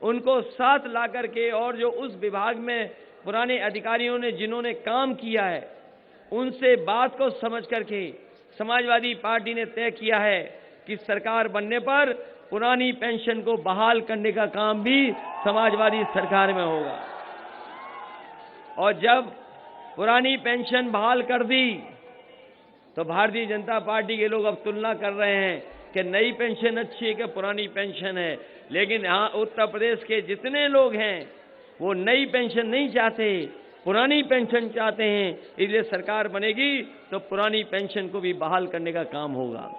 उनको साथ ला करके और जो उस विभाग में पुराने अधिकारियों ने जिन्होंने काम किया है, उनसे बात को समझ करके समाजवादी पार्टी ने तय किया है कि सरकार बनने पर पुरानी पेंशन को बहाल करने का काम भी समाजवादी सरकार में होगा। और जब पुरानी पेंशन बहाल कर दी तो भारतीय जनता पार्टी के लोग अब तुलना कर रहे हैं कि नई पेंशन अच्छी है कि पुरानी पेंशन है। लेकिन यहाँ उत्तर प्रदेश के जितने लोग हैं वो नई पेंशन नहीं चाहते, पुरानी पेंशन चाहते हैं। इसलिए सरकार बनेगी तो पुरानी पेंशन को भी बहाल करने का काम होगा।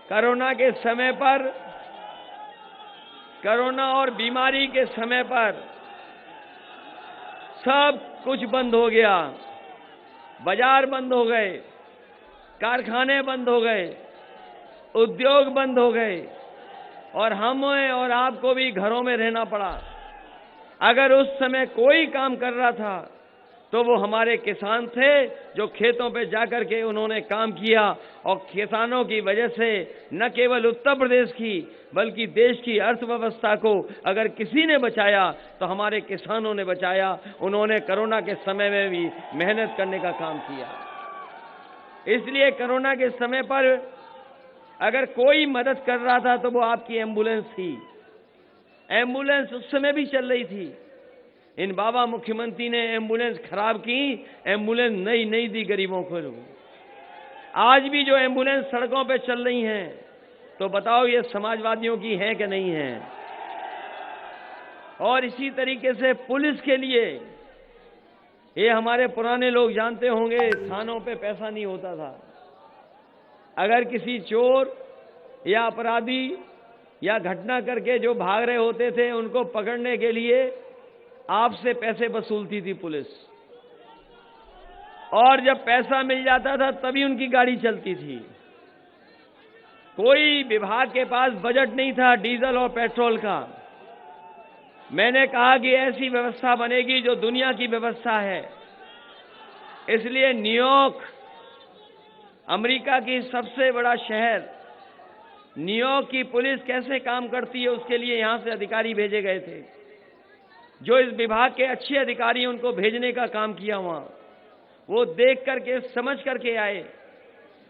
कोरोना के समय पर, कोरोना और बीमारी के समय पर सब कुछ बंद हो गया, बाजार बंद हो गए, कारखाने बंद हो गए, उद्योग बंद हो गए और हमें और आपको भी घरों में रहना पड़ा। अगर उस समय कोई काम कर रहा था तो वो हमारे किसान थे जो खेतों पे जाकर के उन्होंने काम किया। और किसानों की वजह से न केवल उत्तर प्रदेश की बल्कि देश की अर्थव्यवस्था को अगर किसी ने बचाया तो हमारे किसानों ने बचाया। उन्होंने कोरोना के समय में भी मेहनत करने का काम किया। इसलिए कोरोना के समय पर अगर कोई मदद कर रहा था तो वो आपकी एम्बुलेंस थी। एम्बुलेंस उस समय भी चल रही थी। इन बाबा मुख्यमंत्री ने एम्बुलेंस खराब की, एम्बुलेंस नई दी गरीबों को। आज भी जो एम्बुलेंस सड़कों पे चल रही हैं तो बताओ ये समाजवादियों की हैं कि नहीं हैं? और इसी तरीके से पुलिस के लिए, ये हमारे पुराने लोग जानते होंगे, थानों पे पैसा नहीं होता था। अगर किसी चोर या अपराधी या घटना करके जो भाग रहे होते थे उनको पकड़ने के लिए आपसे पैसे वसूलती थी पुलिस। और जब पैसा मिल जाता था तभी उनकी गाड़ी चलती थी। कोई विभाग के पास बजट नहीं था डीजल और पेट्रोल का। मैंने कहा कि ऐसी व्यवस्था बनेगी जो दुनिया की व्यवस्था है। इसलिए न्यूयॉर्क, अमेरिका की सबसे बड़ा शहर, न्यूयॉर्क की पुलिस कैसे काम करती है उसके लिए यहां से अधिकारी भेजे गए थे। जो इस विभाग के अच्छे अधिकारी उनको भेजने का काम किया वहां, वो देख करके समझ करके आए।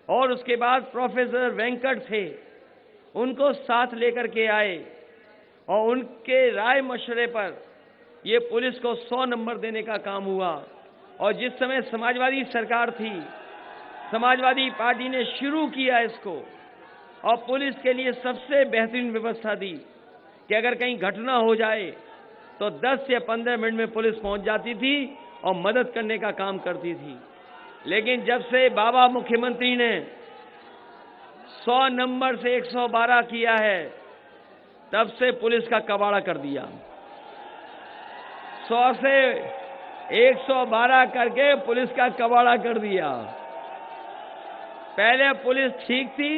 और उसके बाद प्रोफेसर वेंकट थे, उनको साथ लेकर के आए और उनके राय मशवरे पर ये पुलिस को 100 नंबर देने का काम हुआ। और जिस समय समाजवादी सरकार थी, समाजवादी पार्टी ने शुरू किया इसको और पुलिस के लिए सबसे बेहतरीन व्यवस्था दी कि अगर कहीं घटना हो जाए तो 10 या 15 मिनट में पुलिस पहुंच जाती थी और मदद करने का काम करती थी। लेकिन जब से बाबा मुख्यमंत्री ने 100 नंबर से 112 किया है तब से पुलिस का कबाड़ा कर दिया। 100 से 112 करके पुलिस का कबाड़ा कर दिया। पहले पुलिस ठीक थी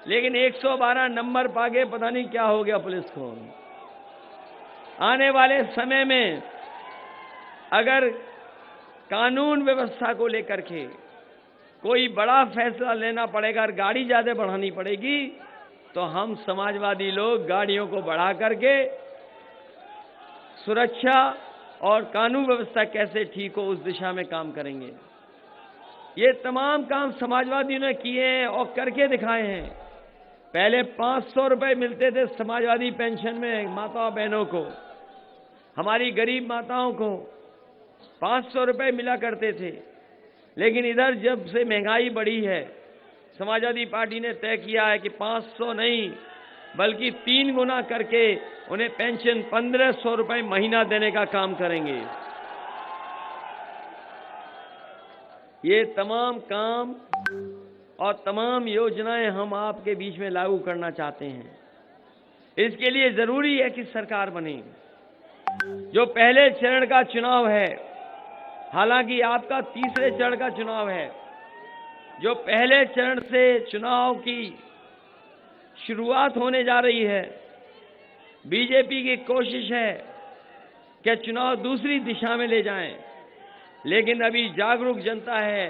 लेकिन 112 नंबर पाके पता नहीं क्या हो गया पुलिस को। आने वाले समय में अगर कानून व्यवस्था को लेकर के कोई बड़ा फैसला लेना पड़ेगा और गाड़ी ज्यादा बढ़ानी पड़ेगी तो हम समाजवादी लोग गाड़ियों को बढ़ा करके सुरक्षा और कानून व्यवस्था कैसे ठीक हो उस दिशा में काम करेंगे। ये तमाम काम समाजवादियों ने किए हैं और करके दिखाए हैं। पहले 500 रुपए मिलते थे समाजवादी पेंशन में माताओं बहनों को, हमारी गरीब माताओं को 500 रुपए मिला करते थे। लेकिन इधर जब से महंगाई बढ़ी है, समाजवादी पार्टी ने तय किया है कि 500 नहीं बल्कि 3 गुना करके उन्हें पेंशन 1500 रुपए महीना देने का काम करेंगे। ये तमाम काम और तमाम योजनाएं हम आपके बीच में लागू करना चाहते हैं। इसके लिए जरूरी है कि सरकार बने। जो पहले चरण का चुनाव है, हालांकि आपका तीसरे चरण का चुनाव है, जो पहले चरण से चुनाव की शुरुआत होने जा रही है, बीजेपी की कोशिश है कि चुनाव दूसरी दिशा में ले जाएं। लेकिन अभी जागरूक जनता है,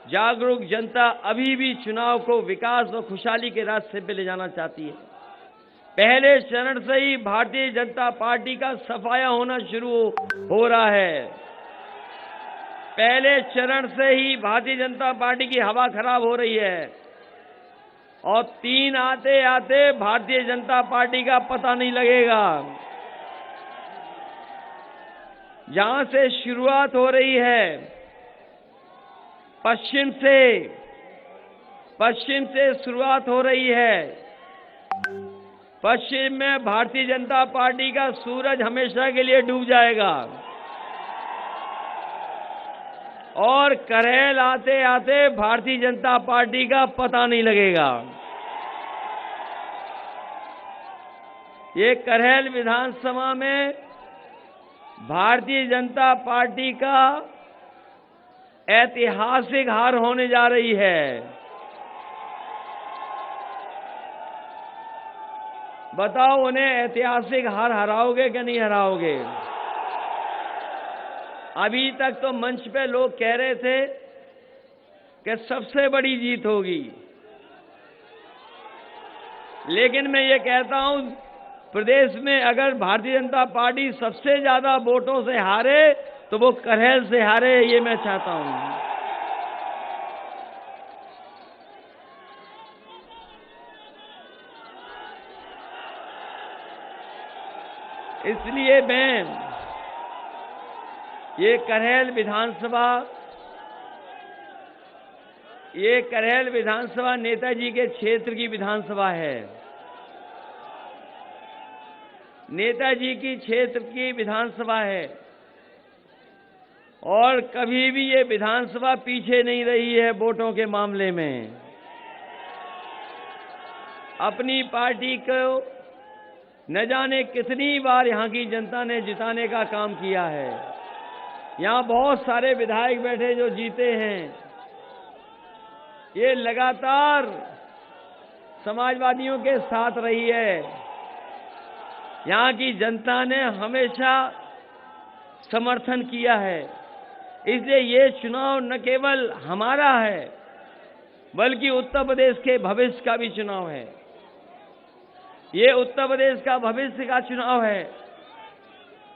जागरूक जनता अभी भी चुनाव को विकास और खुशहाली के रास्ते पे ले जाना चाहती है। पहले चरण से ही भारतीय जनता पार्टी का सफाया होना शुरू हो रहा है। पहले चरण से ही भारतीय जनता पार्टी की हवा खराब हो रही है और 3 आते आते भारतीय जनता पार्टी का पता नहीं लगेगा। जहां से शुरुआत हो रही है पश्चिम से शुरुआत हो रही है। पश्चिम में भारतीय जनता पार्टी का सूरज हमेशा के लिए डूब जाएगा और करेल आते आते भारतीय जनता पार्टी का पता नहीं लगेगा। ये करेल विधानसभा में भारतीय जनता पार्टी का ऐतिहासिक हार होने जा रही है। बताओ उन्हें ऐतिहासिक हार हराओगे कि नहीं हराओगे? अभी तक तो मंच पे लोग कह रहे थे कि सबसे बड़ी जीत होगी, लेकिन मैं ये कहता हूं प्रदेश में अगर भारतीय जनता पार्टी सबसे ज्यादा वोटों से हारे तो वो करेल से हारे, ये मैं चाहता हूं। इसलिए मैं ये करेल विधानसभा नेताजी के क्षेत्र की विधानसभा है। नेताजी की क्षेत्र की विधानसभा है और कभी भी ये विधानसभा पीछे नहीं रही है वोटों के मामले में। अपनी पार्टी को न जाने कितनी बार यहां की जनता ने जिताने का काम किया है। यहां बहुत सारे विधायक बैठे जो जीते हैं। ये लगातार समाजवादियों के साथ रही है। यहां की जनता ने हमेशा समर्थन किया है। इसलिए ये चुनाव न केवल हमारा है बल्कि उत्तर प्रदेश के भविष्य का भी चुनाव है। ये उत्तर प्रदेश का भविष्य का चुनाव है।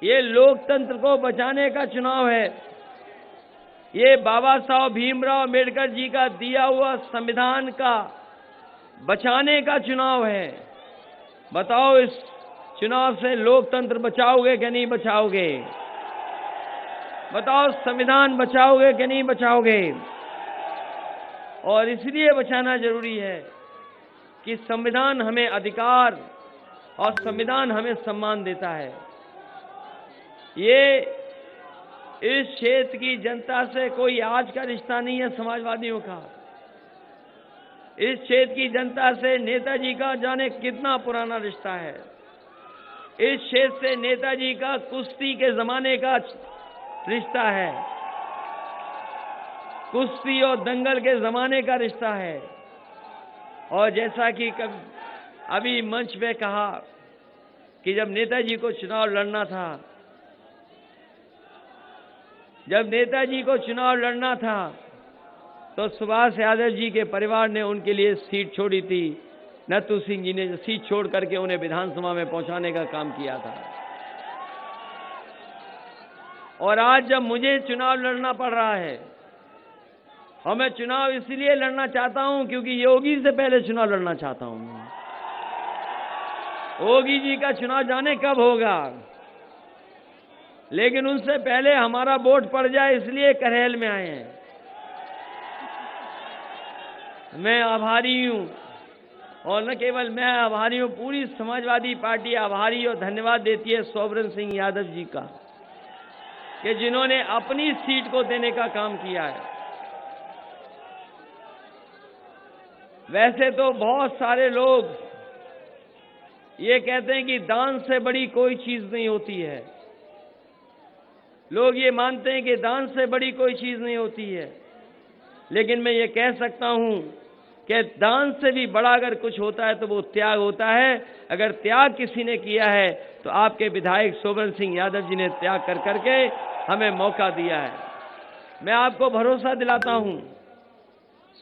ये लोकतंत्र को बचाने का चुनाव है। ये बाबा साहब भीमराव अम्बेडकर जी का दिया हुआ संविधान का बचाने का चुनाव है। बताओ इस चुनाव से लोकतंत्र बचाओगे कि नहीं बचाओगे? बताओ संविधान बचाओगे कि नहीं बचाओगे? और इसलिए बचाना जरूरी है कि संविधान हमें अधिकार और संविधान हमें सम्मान देता है। ये इस क्षेत्र की जनता से कोई आज का रिश्ता नहीं है समाजवादियों का। इस क्षेत्र की जनता से नेताजी का जाने कितना पुराना रिश्ता है। इस क्षेत्र से नेताजी का कुश्ती के जमाने का रिश्ता है। कुश्ती और दंगल के जमाने का रिश्ता है। और जैसा कि अभी मंच पे कहा कि जब नेताजी को चुनाव लड़ना था तो सुभाष यादव जी के परिवार ने उनके लिए सीट छोड़ी थी। नथु सिंह जी ने सीट छोड़ करके उन्हें विधानसभा में पहुंचाने का काम किया था। और आज जब मुझे चुनाव लड़ना पड़ रहा है, और मैं चुनाव इसलिए लड़ना चाहता हूं क्योंकि योगी से पहले चुनाव लड़ना चाहता हूं। योगी जी का चुनाव जाने कब होगा, लेकिन उनसे पहले हमारा वोट पड़ जाए इसलिए करेल में आए हैं। मैं आभारी हूं, और न केवल मैं आभारी हूं, पूरी समाजवादी पार्टी आभारी और धन्यवाद देती है सोवरन सिंह यादव जी का कि जिन्होंने अपनी सीट को देने का काम किया है। वैसे तो बहुत सारे लोग ये कहते हैं कि दान से बड़ी कोई चीज नहीं होती है। लोग ये मानते हैं कि दान से बड़ी कोई चीज नहीं होती है, लेकिन मैं ये कह सकता हूं कि दान से भी बड़ा अगर कुछ होता है तो वो त्याग होता है। अगर त्याग किसी ने किया है तो आपके विधायक सोवरन सिंह यादव जी ने त्याग कर करके हमें मौका दिया है। मैं आपको भरोसा दिलाता हूं,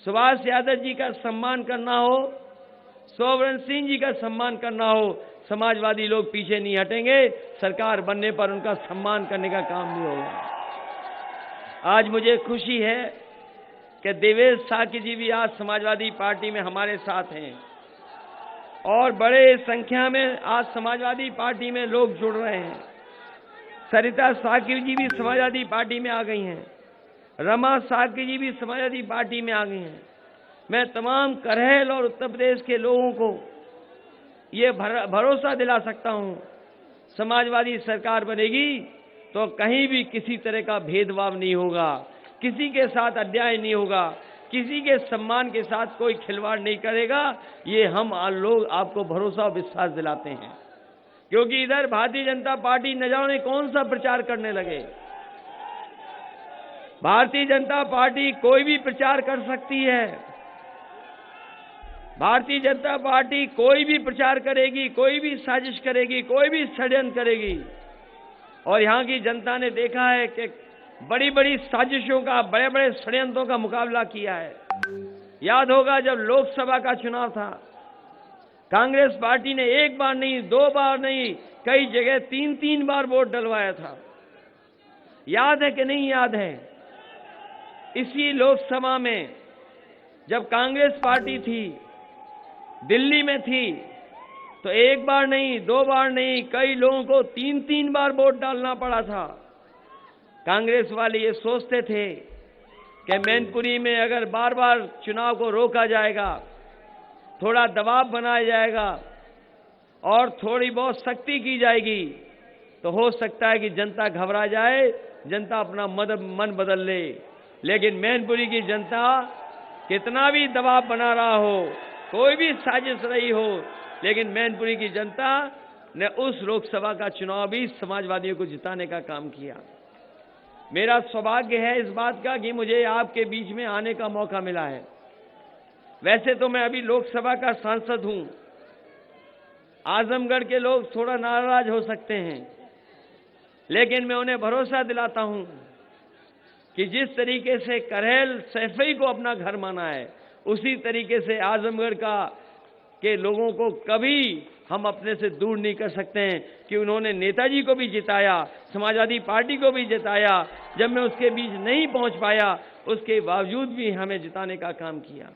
सुभाष यादव जी का सम्मान करना हो, सोवरेन सिंह जी का सम्मान करना हो, समाजवादी लोग पीछे नहीं हटेंगे। सरकार बनने पर उनका सम्मान करने का काम भी होगा। आज मुझे खुशी है कि देवेश साकी जी भी आज समाजवादी पार्टी में हमारे साथ हैं और बड़े संख्या में आज समाजवादी पार्टी में लोग जुड़ रहे हैं। सरिता साकी जी भी समाजवादी पार्टी में आ गई हैं, रमा साकी जी भी समाजवादी पार्टी में आ गई हैं। मैं तमाम करहल और उत्तर प्रदेश के लोगों को ये भरोसा दिला सकता हूं, समाजवादी सरकार बनेगी तो कहीं भी किसी तरह का भेदभाव नहीं होगा, किसी के साथ अन्याय नहीं होगा, किसी के सम्मान के साथ कोई खिलवाड़ नहीं करेगा। ये हम लोग आपको भरोसा और विश्वास दिलाते हैं, क्योंकि इधर भारतीय जनता पार्टी न जाने कौन सा प्रचार करने लगे। भारतीय जनता पार्टी कोई भी प्रचार कर सकती है, भारतीय जनता पार्टी कोई भी प्रचार करेगी, कोई भी साजिश करेगी, कोई भी षड्यंत्र करेगी। और यहां की जनता ने देखा है कि बड़ी बड़ी साजिशों का, बड़े बड़े षड्यंत्रों का मुकाबला किया है। याद होगा जब लोकसभा का चुनाव था, कांग्रेस पार्टी ने एक बार नहीं, दो बार नहीं, कई जगह 3-3 बार वोट डलवाया था। याद है कि नहीं याद है? इसी लोकसभा में जब कांग्रेस पार्टी थी, दिल्ली में थी, तो एक बार नहीं, दो बार नहीं, कई लोगों को 3-3 बार वोट डालना पड़ा था। कांग्रेस वाले ये सोचते थे कि मैनपुरी में अगर बार बार चुनाव को रोका जाएगा, थोड़ा दबाव बनाया जाएगा और थोड़ी बहुत सख्ती की जाएगी, तो हो सकता है कि जनता घबरा जाए, जनता अपना मन बदल ले। लेकिन मैनपुरी की जनता कितना भी दबाव बना रहा हो, कोई भी साजिश रही हो, लेकिन मैनपुरी की जनता ने उस लोकसभा का चुनाव भी समाजवादियों को जिताने का काम किया। मेरा सौभाग्य है इस बात का कि मुझे आपके बीच में आने का मौका मिला है। वैसे तो मैं अभी लोकसभा का सांसद हूं, आजमगढ़ के लोग थोड़ा नाराज हो सकते हैं, लेकिन मैं उन्हें भरोसा दिलाता हूं कि जिस तरीके से करहल सैफई को अपना घर माना है, उसी तरीके से आजमगढ़ के लोगों को कभी हम अपने से दूर नहीं कर सकते हैं कि उन्होंने नेताजी को भी जिताया, समाजवादी पार्टी को भी जिताया। जब मैं उसके बीच नहीं पहुंच पाया, उसके बावजूद भी हमें जिताने का काम किया।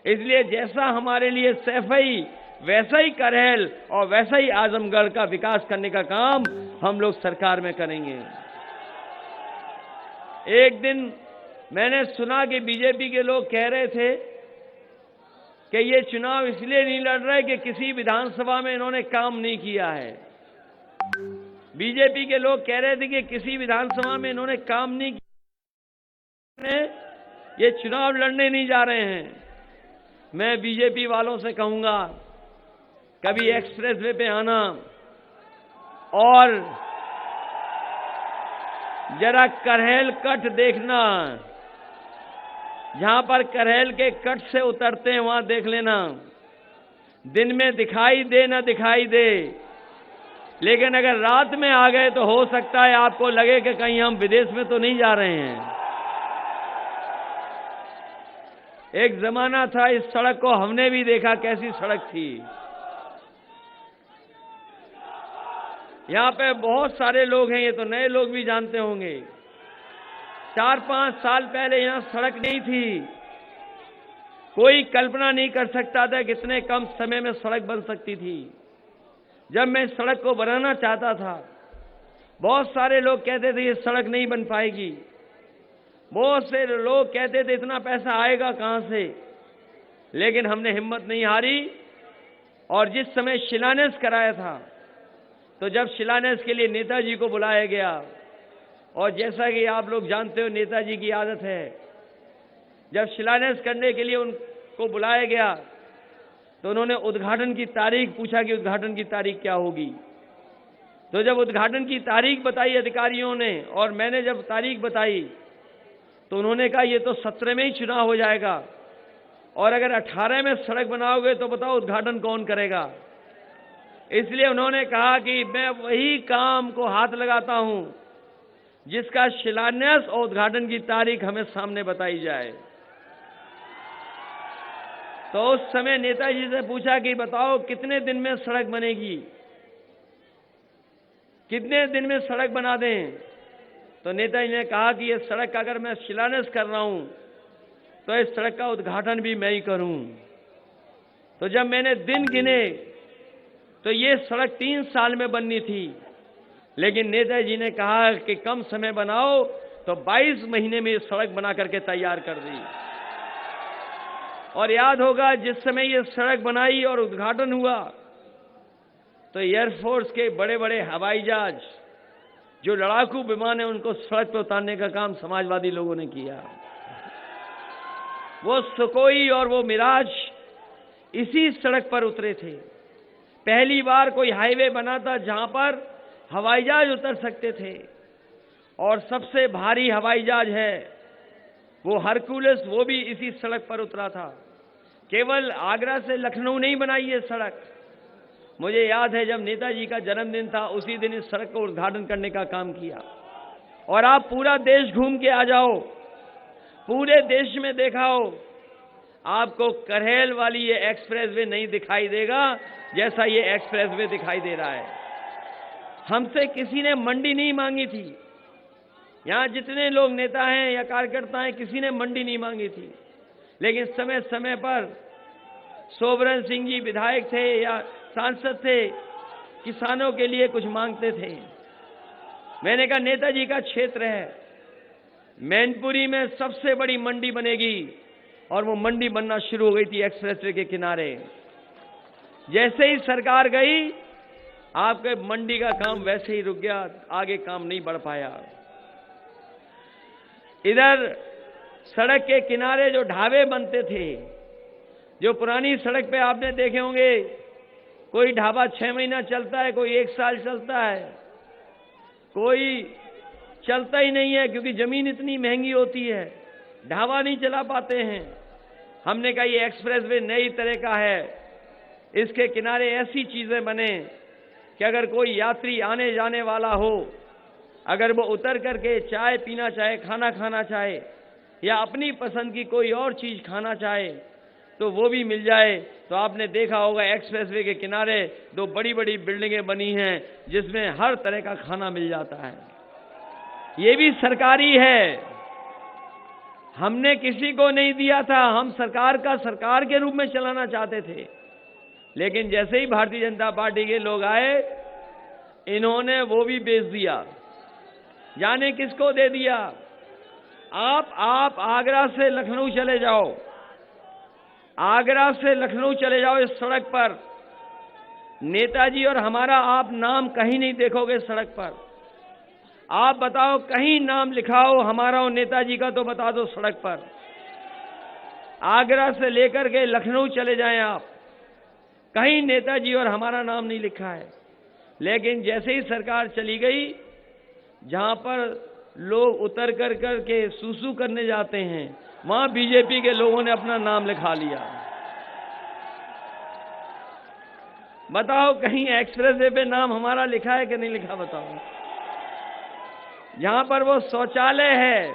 इसलिए जैसा हमारे लिए सैफई, वैसा ही करहल और वैसा ही आजमगढ़ का विकास करने का काम हम लोग सरकार में करेंगे। एक दिन मैंने सुना कि बीजेपी के लोग कह रहे थे कि ये चुनाव इसलिए नहीं लड़ रहे कि किसी विधानसभा में इन्होंने काम नहीं किया है। बीजेपी के लोग कह रहे थे कि किसी विधानसभा में इन्होंने काम नहीं किया, ये चुनाव लड़ने नहीं जा रहे हैं। मैं बीजेपी वालों से कहूंगा, कभी एक्सप्रेसवे पे आना और जरा करहल कट देखना, जहां पर करहल के कट से उतरते हैं वहां देख लेना। दिन में दिखाई दे ना दिखाई दे, लेकिन अगर रात में आ गए तो हो सकता है आपको लगे कि कहीं हम विदेश में तो नहीं जा रहे हैं। एक जमाना था, इस सड़क को हमने भी देखा कैसी सड़क थी। यहां पे बहुत सारे लोग हैं, ये तो नए लोग भी जानते होंगे। 4-5 साल पहले यहां सड़क नहीं थी, कोई कल्पना नहीं कर सकता था कि इतने कम समय में सड़क बन सकती थी। जब मैं सड़क को बनाना चाहता था, बहुत सारे लोग कहते थे ये सड़क नहीं बन पाएगी, बहुत से लोग कहते थे इतना पैसा आएगा कहां से। लेकिन हमने हिम्मत नहीं हारी और जिस समय शिलान्यास कराया था, तो जब शिलान्यास के लिए नेताजी को बुलाया गया, और जैसा कि आप लोग जानते हो नेताजी की आदत है, जब शिलान्यास करने के लिए उनको बुलाया गया तो उन्होंने उद्घाटन की तारीख पूछा कि उद्घाटन की तारीख क्या होगी। तो जब उद्घाटन की तारीख बताई अधिकारियों ने और मैंने जब तारीख बताई, तो उन्होंने कहा ये तो 17 में ही चुनाव हो जाएगा, और अगर 18 में सड़क बनाओगे तो बताओ उद्घाटन कौन करेगा। इसलिए उन्होंने कहा कि मैं वही काम को हाथ लगाता हूं जिसका शिलान्यास और उद्घाटन की तारीख हमें सामने बताई जाए। तो उस समय नेताजी से पूछा कि बताओ कितने दिन में सड़क बनेगी, कितने दिन में सड़क बना दें। तो नेताजी ने कहा कि ये सड़क अगर मैं शिलान्यास कर रहा हूं तो इस सड़क का उद्घाटन भी मैं ही करूं। तो जब मैंने दिन गिने तो ये सड़क 3 साल में बननी थी, लेकिन नेताजी ने कहा कि कम समय बनाओ, तो 22 महीने में ये सड़क बना करके तैयार कर दी। और याद होगा जिस समय ये सड़क बनाई और उद्घाटन हुआ तो एयरफोर्स के बड़े बड़े हवाई जहाज, जो लड़ाकू विमान है, उनको सड़क पर उतारने का काम समाजवादी लोगों ने किया। वो सुकोई और वो मिराज इसी सड़क पर उतरे थे। पहली बार कोई हाईवे बना था जहां पर हवाई जहाज उतर सकते थे, और सबसे भारी हवाई जहाज है वो हरकुलिस, वो भी इसी सड़क पर उतरा था। केवल आगरा से लखनऊ नहीं बनाई ये सड़क। मुझे याद है जब नेताजी का जन्मदिन था, उसी दिन इस सड़क का उद्घाटन करने का काम किया। और आप पूरा देश घूम के आ जाओ, पूरे देश में देखा हो, आपको करहेल वाली ये एक्सप्रेसवे नहीं दिखाई देगा जैसा ये एक्सप्रेसवे दिखाई दे रहा है। हमसे किसी ने मंडी नहीं मांगी थी। यहां जितने लोग नेता हैं या कार्यकर्ता हैं, किसी ने मंडी नहीं मांगी थी, लेकिन समय समय पर सोबरन सिंह जी विधायक थे या सांसद थे, किसानों के लिए कुछ मांगते थे। मैंने कहा नेताजी का क्षेत्र है, मैनपुरी में सबसे बड़ी मंडी बनेगी, और वो मंडी बनना शुरू हो गई थी एक्सप्रेसवे के किनारे। जैसे ही सरकार गई, आपके मंडी का काम वैसे ही रुक गया, आगे काम नहीं बढ़ पाया। इधर सड़क के किनारे जो ढाबे बनते थे, जो पुरानी सड़क पे आपने देखे होंगे, कोई ढाबा 6 महीना चलता है, कोई 1 साल चलता है, कोई चलता ही नहीं है क्योंकि जमीन इतनी महंगी होती है, ढाबा नहीं चला पाते हैं। हमने कहा ये एक्सप्रेसवे नई तरह का है, इसके किनारे ऐसी चीजें बने कि अगर कोई यात्री आने जाने वाला हो, अगर वो उतर करके चाय पीना चाहे, खाना खाना चाहे, या अपनी पसंद की कोई और चीज खाना चाहे, तो वो भी मिल जाए। तो आपने देखा होगा एक्सप्रेसवे के किनारे 2 बड़ी बड़ी बिल्डिंगें बनी हैं जिसमें हर तरह का खाना मिल जाता है। ये भी सरकारी है, हमने किसी को नहीं दिया था। हम सरकार का सरकार के रूप में चलाना चाहते थे, लेकिन जैसे ही भारतीय जनता पार्टी के लोग आए, इन्होंने वो भी बेच दिया। जाने किसको दे दिया? आप आगरा से लखनऊ चले जाओ, आगरा से लखनऊ चले जाओ, इस सड़क पर नेताजी और हमारा आप नाम कहीं नहीं देखोगे सड़क पर। आप बताओ कहीं नाम लिखा हो हमारा और नेताजी का, तो बता दो सड़क पर। आगरा से लेकर के लखनऊ चले जाएं आप, कहीं नेताजी और हमारा नाम नहीं लिखा है। लेकिन जैसे ही सरकार चली गई, जहां पर लोग उतर कर के सूसू करने जाते हैं, वहां बीजेपी के लोगों ने अपना नाम लिखा लिया। बताओ कहीं एक्सप्रेसवे पे नाम हमारा लिखा है कि नहीं लिखा? बताओ। जहां पर वो शौचालय है,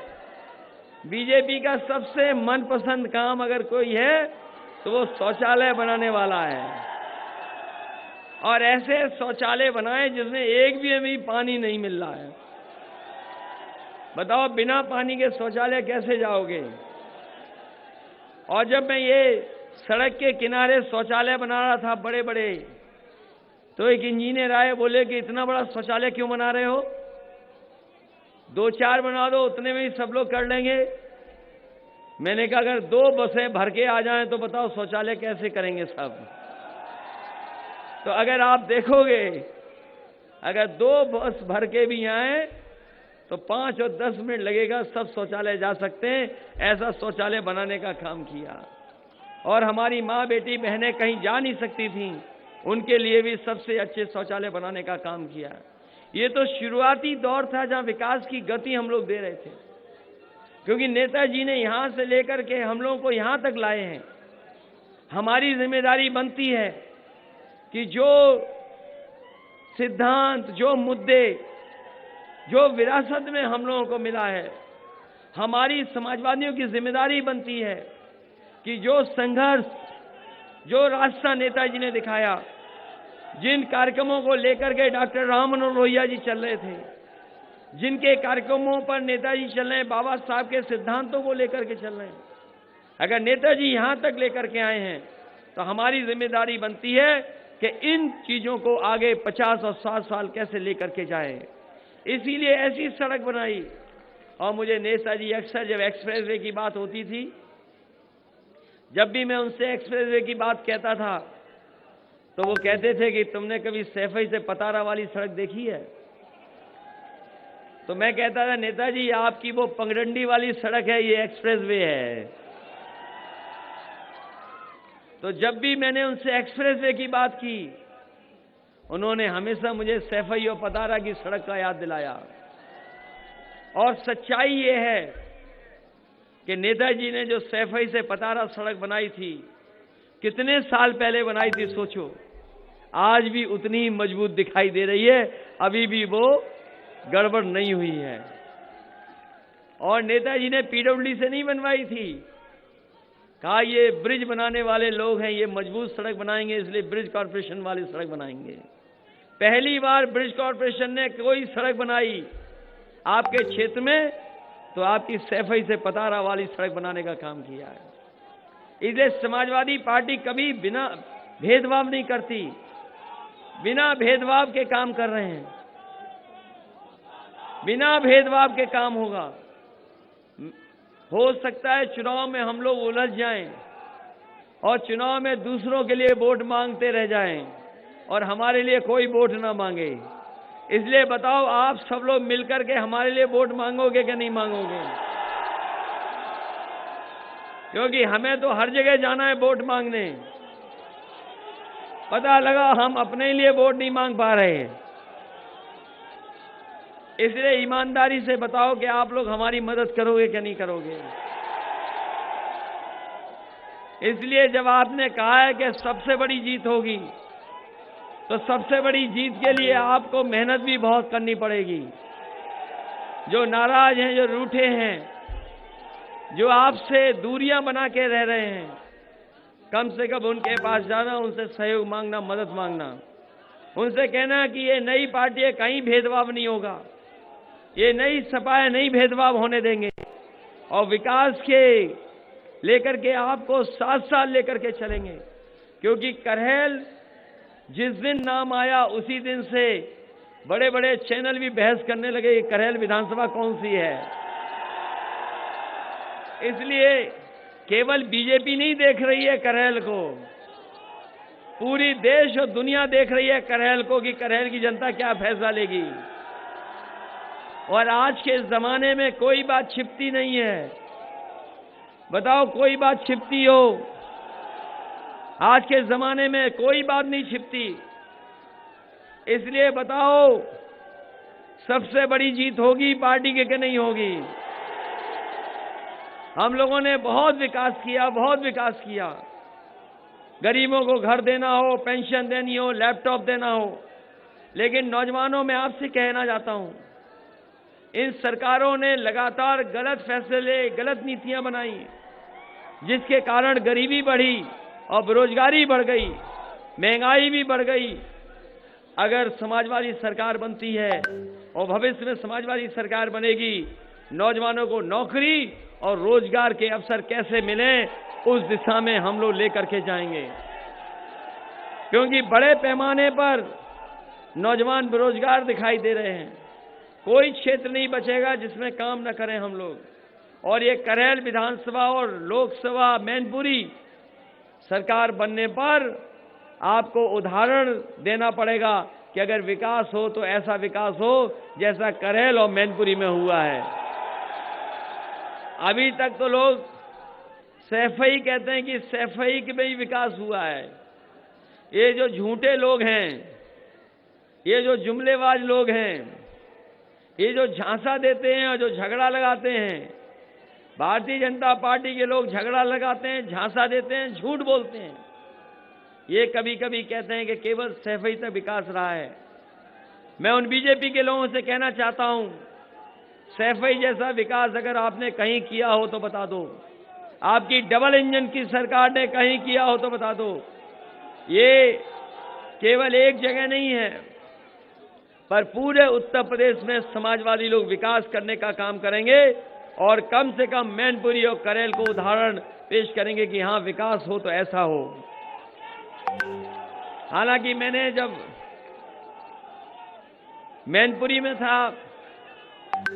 बीजेपी का सबसे मनपसंद काम अगर कोई है तो वो शौचालय बनाने वाला है। और ऐसे शौचालय बनाए जिसमें एक भी अभी पानी नहीं मिल रहा है। बताओ बिना पानी के शौचालय कैसे जाओगे? और जब मैं ये सड़क के किनारे शौचालय बना रहा था बड़े बड़े, तो एक इंजीनियर आए, बोले कि इतना बड़ा शौचालय क्यों बना रहे हो? 2-4 बना दो, उतने में ही सब लोग कर लेंगे। मैंने कहा अगर 2 बसें भर के आ जाएं तो बताओ शौचालय कैसे करेंगे सब? तो अगर आप देखोगे, अगर 2 बस भर के भी आए तो 5 और 10 मिनट लगेगा, सब शौचालय जा सकते हैं। ऐसा शौचालय बनाने का काम किया। और हमारी माँ बेटी बहनें कहीं जा नहीं सकती थीं, उनके लिए भी सबसे अच्छे शौचालय बनाने का काम किया। ये तो शुरुआती दौर था जहां विकास की गति हम लोग दे रहे थे, क्योंकि नेताजी ने यहां से लेकर के हम लोगों को यहां तक लाए हैं। हमारी जिम्मेदारी बनती है कि जो सिद्धांत, जो मुद्दे, जो विरासत में हम लोगों को मिला है, हमारी समाजवादियों की जिम्मेदारी बनती है कि जो संघर्ष जो रास्ता नेताजी ने दिखाया, जिन कार्यक्रमों को लेकर के डॉक्टर राम मनोहर लोहिया जी चल रहे थे, जिनके कार्यक्रमों पर नेताजी चल रहे हैं, बाबा साहब के सिद्धांतों को लेकर के चल रहे हैं, अगर नेताजी यहां तक लेकर के आए हैं तो हमारी जिम्मेदारी बनती है कि इन चीजों को आगे 50 और 60 साल कैसे लेकर के जाएं। इसीलिए ऐसी सड़क बनाई। और मुझे नेताजी अक्सर जब एक्सप्रेसवे की बात होती थी, जब भी मैं उनसे एक्सप्रेसवे की बात कहता था तो वो कहते थे कि तुमने कभी सैफई से पतारा वाली सड़क देखी है? तो मैं कहता था नेताजी आपकी वो पंगडंडी वाली सड़क है, ये एक्सप्रेसवे है। तो जब भी मैंने उनसे एक्सप्रेसवे की बात की, उन्होंने हमेशा मुझे सैफई और पतारा की सड़क का याद दिलाया। और सच्चाई ये है कि नेताजी ने जो सैफई से पतारा सड़क बनाई थी, कितने साल पहले बनाई थी सोचो, आज भी उतनी ही मजबूत दिखाई दे रही है, अभी भी वो गड़बड़ नहीं हुई है। और नेताजी ने पीडब्ल्यूडी से नहीं बनवाई थी, कहा ये ब्रिज बनाने वाले लोग हैं, ये मजबूत सड़क बनाएंगे, इसलिए ब्रिज कॉर्पोरेशन वाली सड़क बनाएंगे। पहली बार ब्रिज कॉर्पोरेशन ने कोई सड़क बनाई आपके क्षेत्र में तो आपकी सैफई से पतारा वाली सड़क बनाने का काम किया है। इसलिए समाजवादी पार्टी कभी बिना भेदभाव नहीं करती, बिना भेदभाव के काम कर रहे हैं, बिना भेदभाव के काम होगा। हो सकता है चुनाव में हम लोग उलझ जाएं और चुनाव में दूसरों के लिए वोट मांगते रह जाएं और हमारे लिए कोई वोट ना मांगे। इसलिए बताओ आप सब लोग मिलकर के हमारे लिए वोट मांगोगे कि नहीं मांगोगे? क्योंकि हमें तो हर जगह जाना है वोट मांगने। पता लगा हम अपने लिए वोट नहीं मांग पा रहे हैं। इसलिए ईमानदारी से बताओ कि आप लोग हमारी मदद करोगे कि नहीं करोगे? इसलिए जब आपने कहा है कि सबसे बड़ी जीत होगी, तो सबसे बड़ी जीत के लिए आपको मेहनत भी बहुत करनी पड़ेगी। जो नाराज हैं, जो रूठे हैं, जो आपसे दूरियां बना के रह रहे हैं, कम से कम उनके पास जाना, उनसे सहयोग मांगना, मदद मांगना, उनसे कहना कि ये नई पार्टी है, कहीं भेदभाव नहीं होगा, ये नई सपा है, नहीं भेदभाव होने देंगे और विकास के लेकर के आपको साथ साथ लेकर के चलेंगे। क्योंकि करहेल जिस दिन नाम आया उसी दिन से बड़े बड़े चैनल भी बहस करने लगे कि करहेल विधानसभा कौन सी है। इसलिए केवल बीजेपी नहीं देख रही है करहेल को, पूरी देश और दुनिया देख रही है करहेल को कि करहेल की जनता क्या फैसला लेगी। और आज के जमाने में कोई बात छिपती नहीं है। बताओ कोई बात छिपती हो? आज के जमाने में कोई बात नहीं छिपती। इसलिए बताओ सबसे बड़ी जीत होगी पार्टी के कि नहीं होगी? हम लोगों ने बहुत विकास किया, बहुत विकास किया। गरीबों को घर देना हो, पेंशन देनी हो, लैपटॉप देना हो, लेकिन नौजवानों में आपसे कहना चाहता हूं, इन सरकारों ने लगातार गलत फैसले, गलत नीतियां बनाई, जिसके कारण गरीबी बढ़ी और बेरोजगारी बढ़ गई, महंगाई भी बढ़ गई। अगर समाजवादी सरकार बनती है और भविष्य में समाजवादी सरकार बनेगी, नौजवानों को नौकरी और रोजगार के अवसर कैसे मिलें, उस दिशा में हम लोग लेकर के जाएंगे। क्योंकि बड़े पैमाने पर नौजवान बेरोजगार दिखाई दे रहे हैं। कोई क्षेत्र नहीं बचेगा जिसमें काम न करें हम लोग। और ये करहेल विधानसभा और लोकसभा मैनपुरी सरकार बनने पर आपको उदाहरण देना पड़ेगा कि अगर विकास हो तो ऐसा विकास हो जैसा करहेल और मैनपुरी में हुआ है। अभी तक तो लोग सैफई कहते हैं कि सैफई के में ही विकास हुआ है। ये जो झूठे लोग हैं, ये जो जुमलेबाज लोग हैं, ये जो झांसा देते हैं और जो झगड़ा लगाते हैं, भारतीय जनता पार्टी के लोग झगड़ा लगाते हैं, झांसा देते हैं, झूठ बोलते हैं। ये कभी कभी कहते हैं कि केवल सैफई तक विकास रहा है। मैं उन बीजेपी के लोगों से कहना चाहता हूं, सैफई जैसा विकास अगर आपने कहीं किया हो तो बता दो। आपकी डबल इंजन की सरकार ने कहीं किया हो तो बता दो। ये केवल एक जगह नहीं है, पर पूरे उत्तर प्रदेश में समाजवादी लोग विकास करने का काम करेंगे और कम से कम मैनपुरी और करेल को उदाहरण पेश करेंगे कि हाँ विकास हो तो ऐसा हो। हालांकि मैंने जब मैनपुरी में था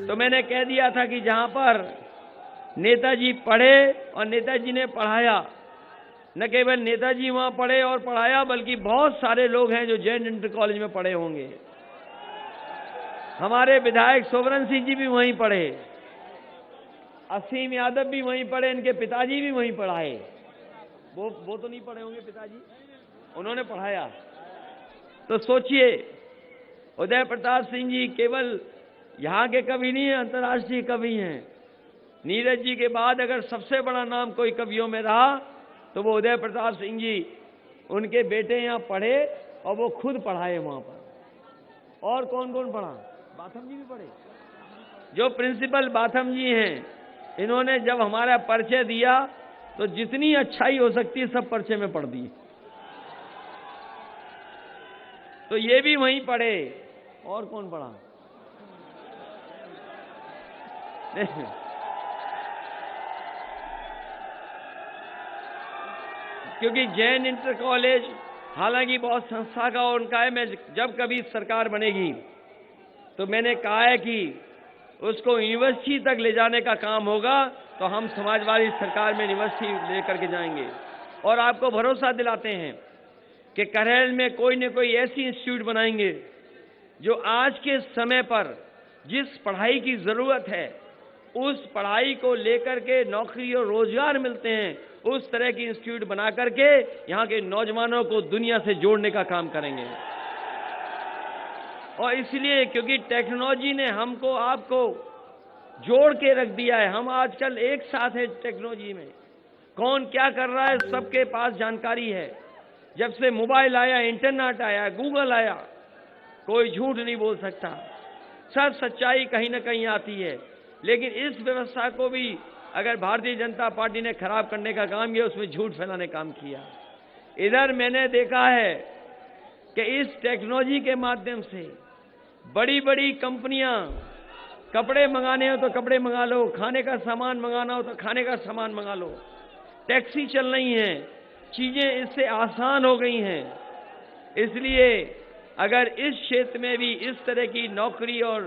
तो मैंने कह दिया था कि जहां पर नेताजी पढ़े और नेताजी ने पढ़ाया, न केवल नेताजी वहां पढ़े और पढ़ाया बल्कि बहुत सारे लोग हैं जो जैन इंटर कॉलेज में पढ़े होंगे। हमारे विधायक सोवरन सिंह जी भी वहीं पढ़े, असीम यादव भी वहीं पढ़े, इनके पिताजी भी वहीं पढ़ाए। वो तो नहीं पढ़े होंगे पिताजी, उन्होंने पढ़ाया। तो सोचिए, उदय प्रताप सिंह जी केवल यहां के कवि नहीं है, अंतर्राष्ट्रीय कवि हैं। नीरज जी के बाद अगर सबसे बड़ा नाम कोई कवियों में रहा तो वो उदय प्रताप सिंह जी, उनके बेटे यहां पढ़े और वो खुद पढ़ाए वहां पर। और कौन कौन पढ़ा? बाथम जी भी पढ़े। जो प्रिंसिपल बाथम जी हैं, इन्होंने जब हमारा परिचय दिया तो जितनी अच्छाई हो सकती है सब परिचय में पढ़ दी। तो ये भी वहीं पढ़े। और कौन पढ़ा? क्योंकि जैन इंटर कॉलेज हालांकि बहुत संस्था का उनका है। मैं जब कभी सरकार बनेगी तो मैंने कहा है कि उसको यूनिवर्सिटी तक ले जाने का काम होगा, तो हम समाजवादी सरकार में यूनिवर्सिटी लेकर के जाएंगे। और आपको भरोसा दिलाते हैं कि करेल में कोई न कोई ऐसी इंस्टीट्यूट बनाएंगे जो आज के समय पर जिस पढ़ाई की जरूरत है उस पढ़ाई को लेकर के नौकरी और रोजगार मिलते हैं, उस तरह की इंस्टीट्यूट बना करके यहाँ के नौजवानों को दुनिया से जोड़ने का काम करेंगे। और इसलिए क्योंकि टेक्नोलॉजी ने हमको आपको जोड़ के रख दिया है। हम आजकल एक साथ है टेक्नोलॉजी में, कौन क्या कर रहा है सबके पास जानकारी है। जब से मोबाइल आया, इंटरनेट आया, गूगल आया, कोई झूठ नहीं बोल सकता, सब सच्चाई कहीं ना कहीं आती है। लेकिन इस व्यवस्था को भी अगर भारतीय जनता पार्टी ने खराब करने का काम किया, उसमें झूठ फैलाने का काम किया। इधर मैंने देखा है कि इस टेक्नोलॉजी के माध्यम से बड़ी बड़ी कंपनियां, कपड़े मंगाने हो तो कपड़े मंगा लो, खाने का सामान मंगाना हो तो खाने का सामान मंगा लो, टैक्सी चल रही हैं, चीजें इससे आसान हो गई हैं। इसलिए अगर इस क्षेत्र में भी इस तरह की नौकरी और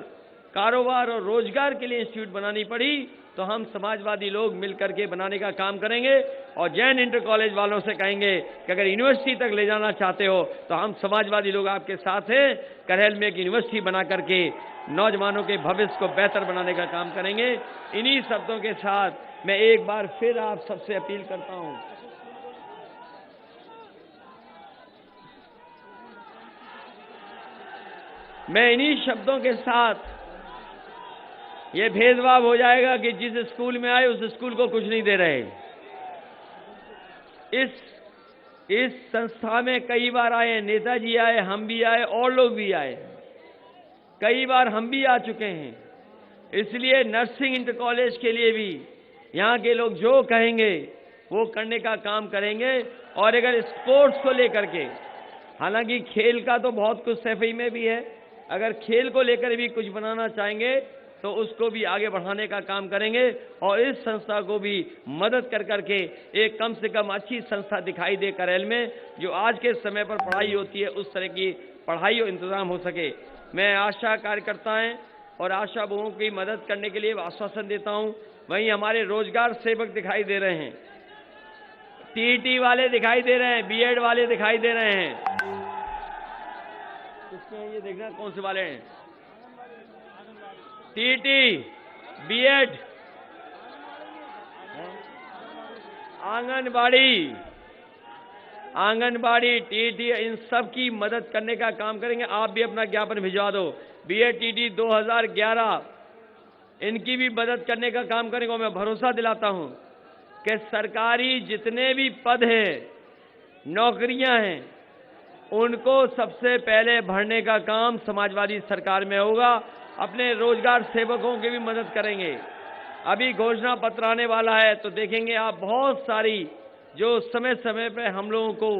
कारोबार और रोजगार के लिए इंस्टीट्यूट बनानी पड़ी तो हम समाजवादी लोग मिलकर के बनाने का काम करेंगे। और जैन इंटर कॉलेज वालों से कहेंगे कि अगर यूनिवर्सिटी तक ले जाना चाहते हो तो हम समाजवादी लोग आपके साथ हैं। करेल में एक यूनिवर्सिटी बना करके नौजवानों के भविष्य को बेहतर बनाने का काम करेंगे। इन्हीं शब्दों के साथ मैं एक बार फिर आप सबसे अपील करता हूं, मैं इन्हीं शब्दों के साथ, ये भेदभाव हो जाएगा कि जिस स्कूल में आए उस स्कूल को कुछ नहीं दे रहे। इस संस्था में कई बार आए, नेताजी आए, हम भी आए और लोग भी आए, कई बार हम भी आ चुके हैं। इसलिए नर्सिंग इंटर कॉलेज के लिए भी यहाँ के लोग जो कहेंगे वो करने का काम करेंगे। और अगर स्पोर्ट्स को लेकर के, हालांकि खेल का तो बहुत कुछ सैफई में भी है, अगर खेल को लेकर भी कुछ बनाना चाहेंगे तो उसको भी आगे बढ़ाने का काम करेंगे। और इस संस्था को भी मदद कर करके एक कम से कम अच्छी संस्था दिखाई दे करेल में, जो आज के समय पर पढ़ाई होती है उस तरह की पढ़ाई और इंतजाम हो सके। मैं आशा कार्यकर्ताएं और आशा बहुओं की मदद करने के लिए आश्वासन देता हूं। वहीं हमारे रोजगार सेवक दिखाई दे रहे हैं, टीईटी वाले दिखाई दे रहे हैं, बीएड वाले दिखाई दे रहे हैं। इसमें ये देखना कौन से वाले हैं, टीटी, बीएड, आंगनबाड़ी, टीटी, इन सब की मदद करने का काम करेंगे। आप भी अपना ज्ञापन भिजवा दो। बीएड, टीटी 2011 इनकी भी मदद करने का काम करेंगे। और मैं भरोसा दिलाता हूं कि सरकारी जितने भी पद हैं, नौकरियां हैं, उनको सबसे पहले भरने का काम समाजवादी सरकार में होगा। अपने रोजगार सेवकों की भी मदद करेंगे। अभी घोषणा पत्र आने वाला है तो देखेंगे आप बहुत सारी जो समय समय पे हम लोगों को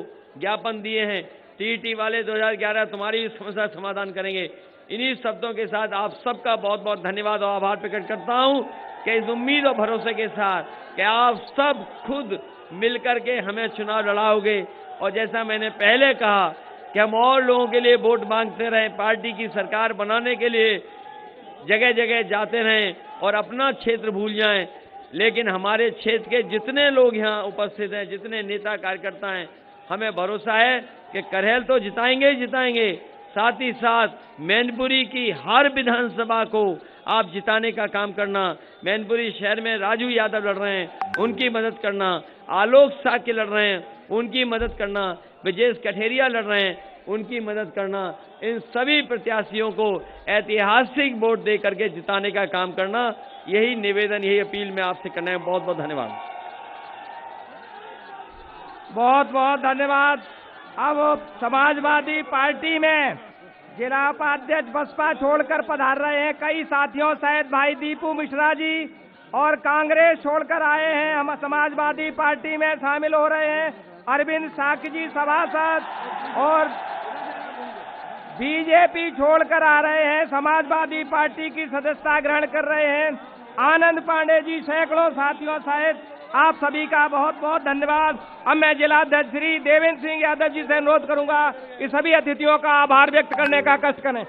ज्ञापन दिए हैं, टीटी वाले 2011 तुम्हारी भी समस्या समाधान करेंगे। इन्हीं शब्दों के साथ आप सबका बहुत बहुत धन्यवाद और आभार प्रकट करता हूं कि इस उम्मीद और भरोसे के साथ कि आप सब खुद मिलकर के हमें चुनाव लड़ाओगे। और जैसा मैंने पहले कहा कि हम और लोगों के लिए वोट मांगते रहें, पार्टी की सरकार बनाने के लिए जगह जगह जाते रहें और अपना क्षेत्र भूल जाएं, लेकिन हमारे क्षेत्र के जितने लोग यहाँ उपस्थित हैं, जितने नेता कार्यकर्ता हैं, हमें भरोसा है कि करहेल तो जिताएंगे ही जिताएंगे, साथ ही साथ मैनपुरी की हर विधानसभा को आप जिताने का काम करना। मैनपुरी शहर में राजू यादव लड़ रहे हैं, उनकी मदद करना, आलोक साक्य लड़ रहे हैं, उनकी मदद करना, ब्रजेश कठेरिया लड़ रहे हैं, उनकी मदद करना। इन सभी प्रत्याशियों को ऐतिहासिक वोट दे करके जिताने का काम करना, यही निवेदन, यही अपील मैं आपसे करना है। बहुत बहुत धन्यवाद। बहुत बहुत धन्यवाद। अब समाजवादी पार्टी में जिला उपाध्यक्ष बसपा छोड़कर पधार रहे हैं कई साथियों सहित भाई दीपू मिश्रा जी, और कांग्रेस छोड़कर आए हैं, हम समाजवादी पार्टी में शामिल हो रहे हैं अरविंद साक्य जी सभासद, और बीजेपी छोड़कर आ रहे हैं, समाजवादी पार्टी की सदस्यता ग्रहण कर रहे हैं आनंद पांडे जी, सैकड़ों साथियों सहित आप सभी का बहुत बहुत धन्यवाद। अब मैं जिलाध्यक्ष श्री देवेंद्र सिंह यादव जी से अनुरोध करूंगा कि सभी अतिथियों का आभार व्यक्त करने का कष्ट करें।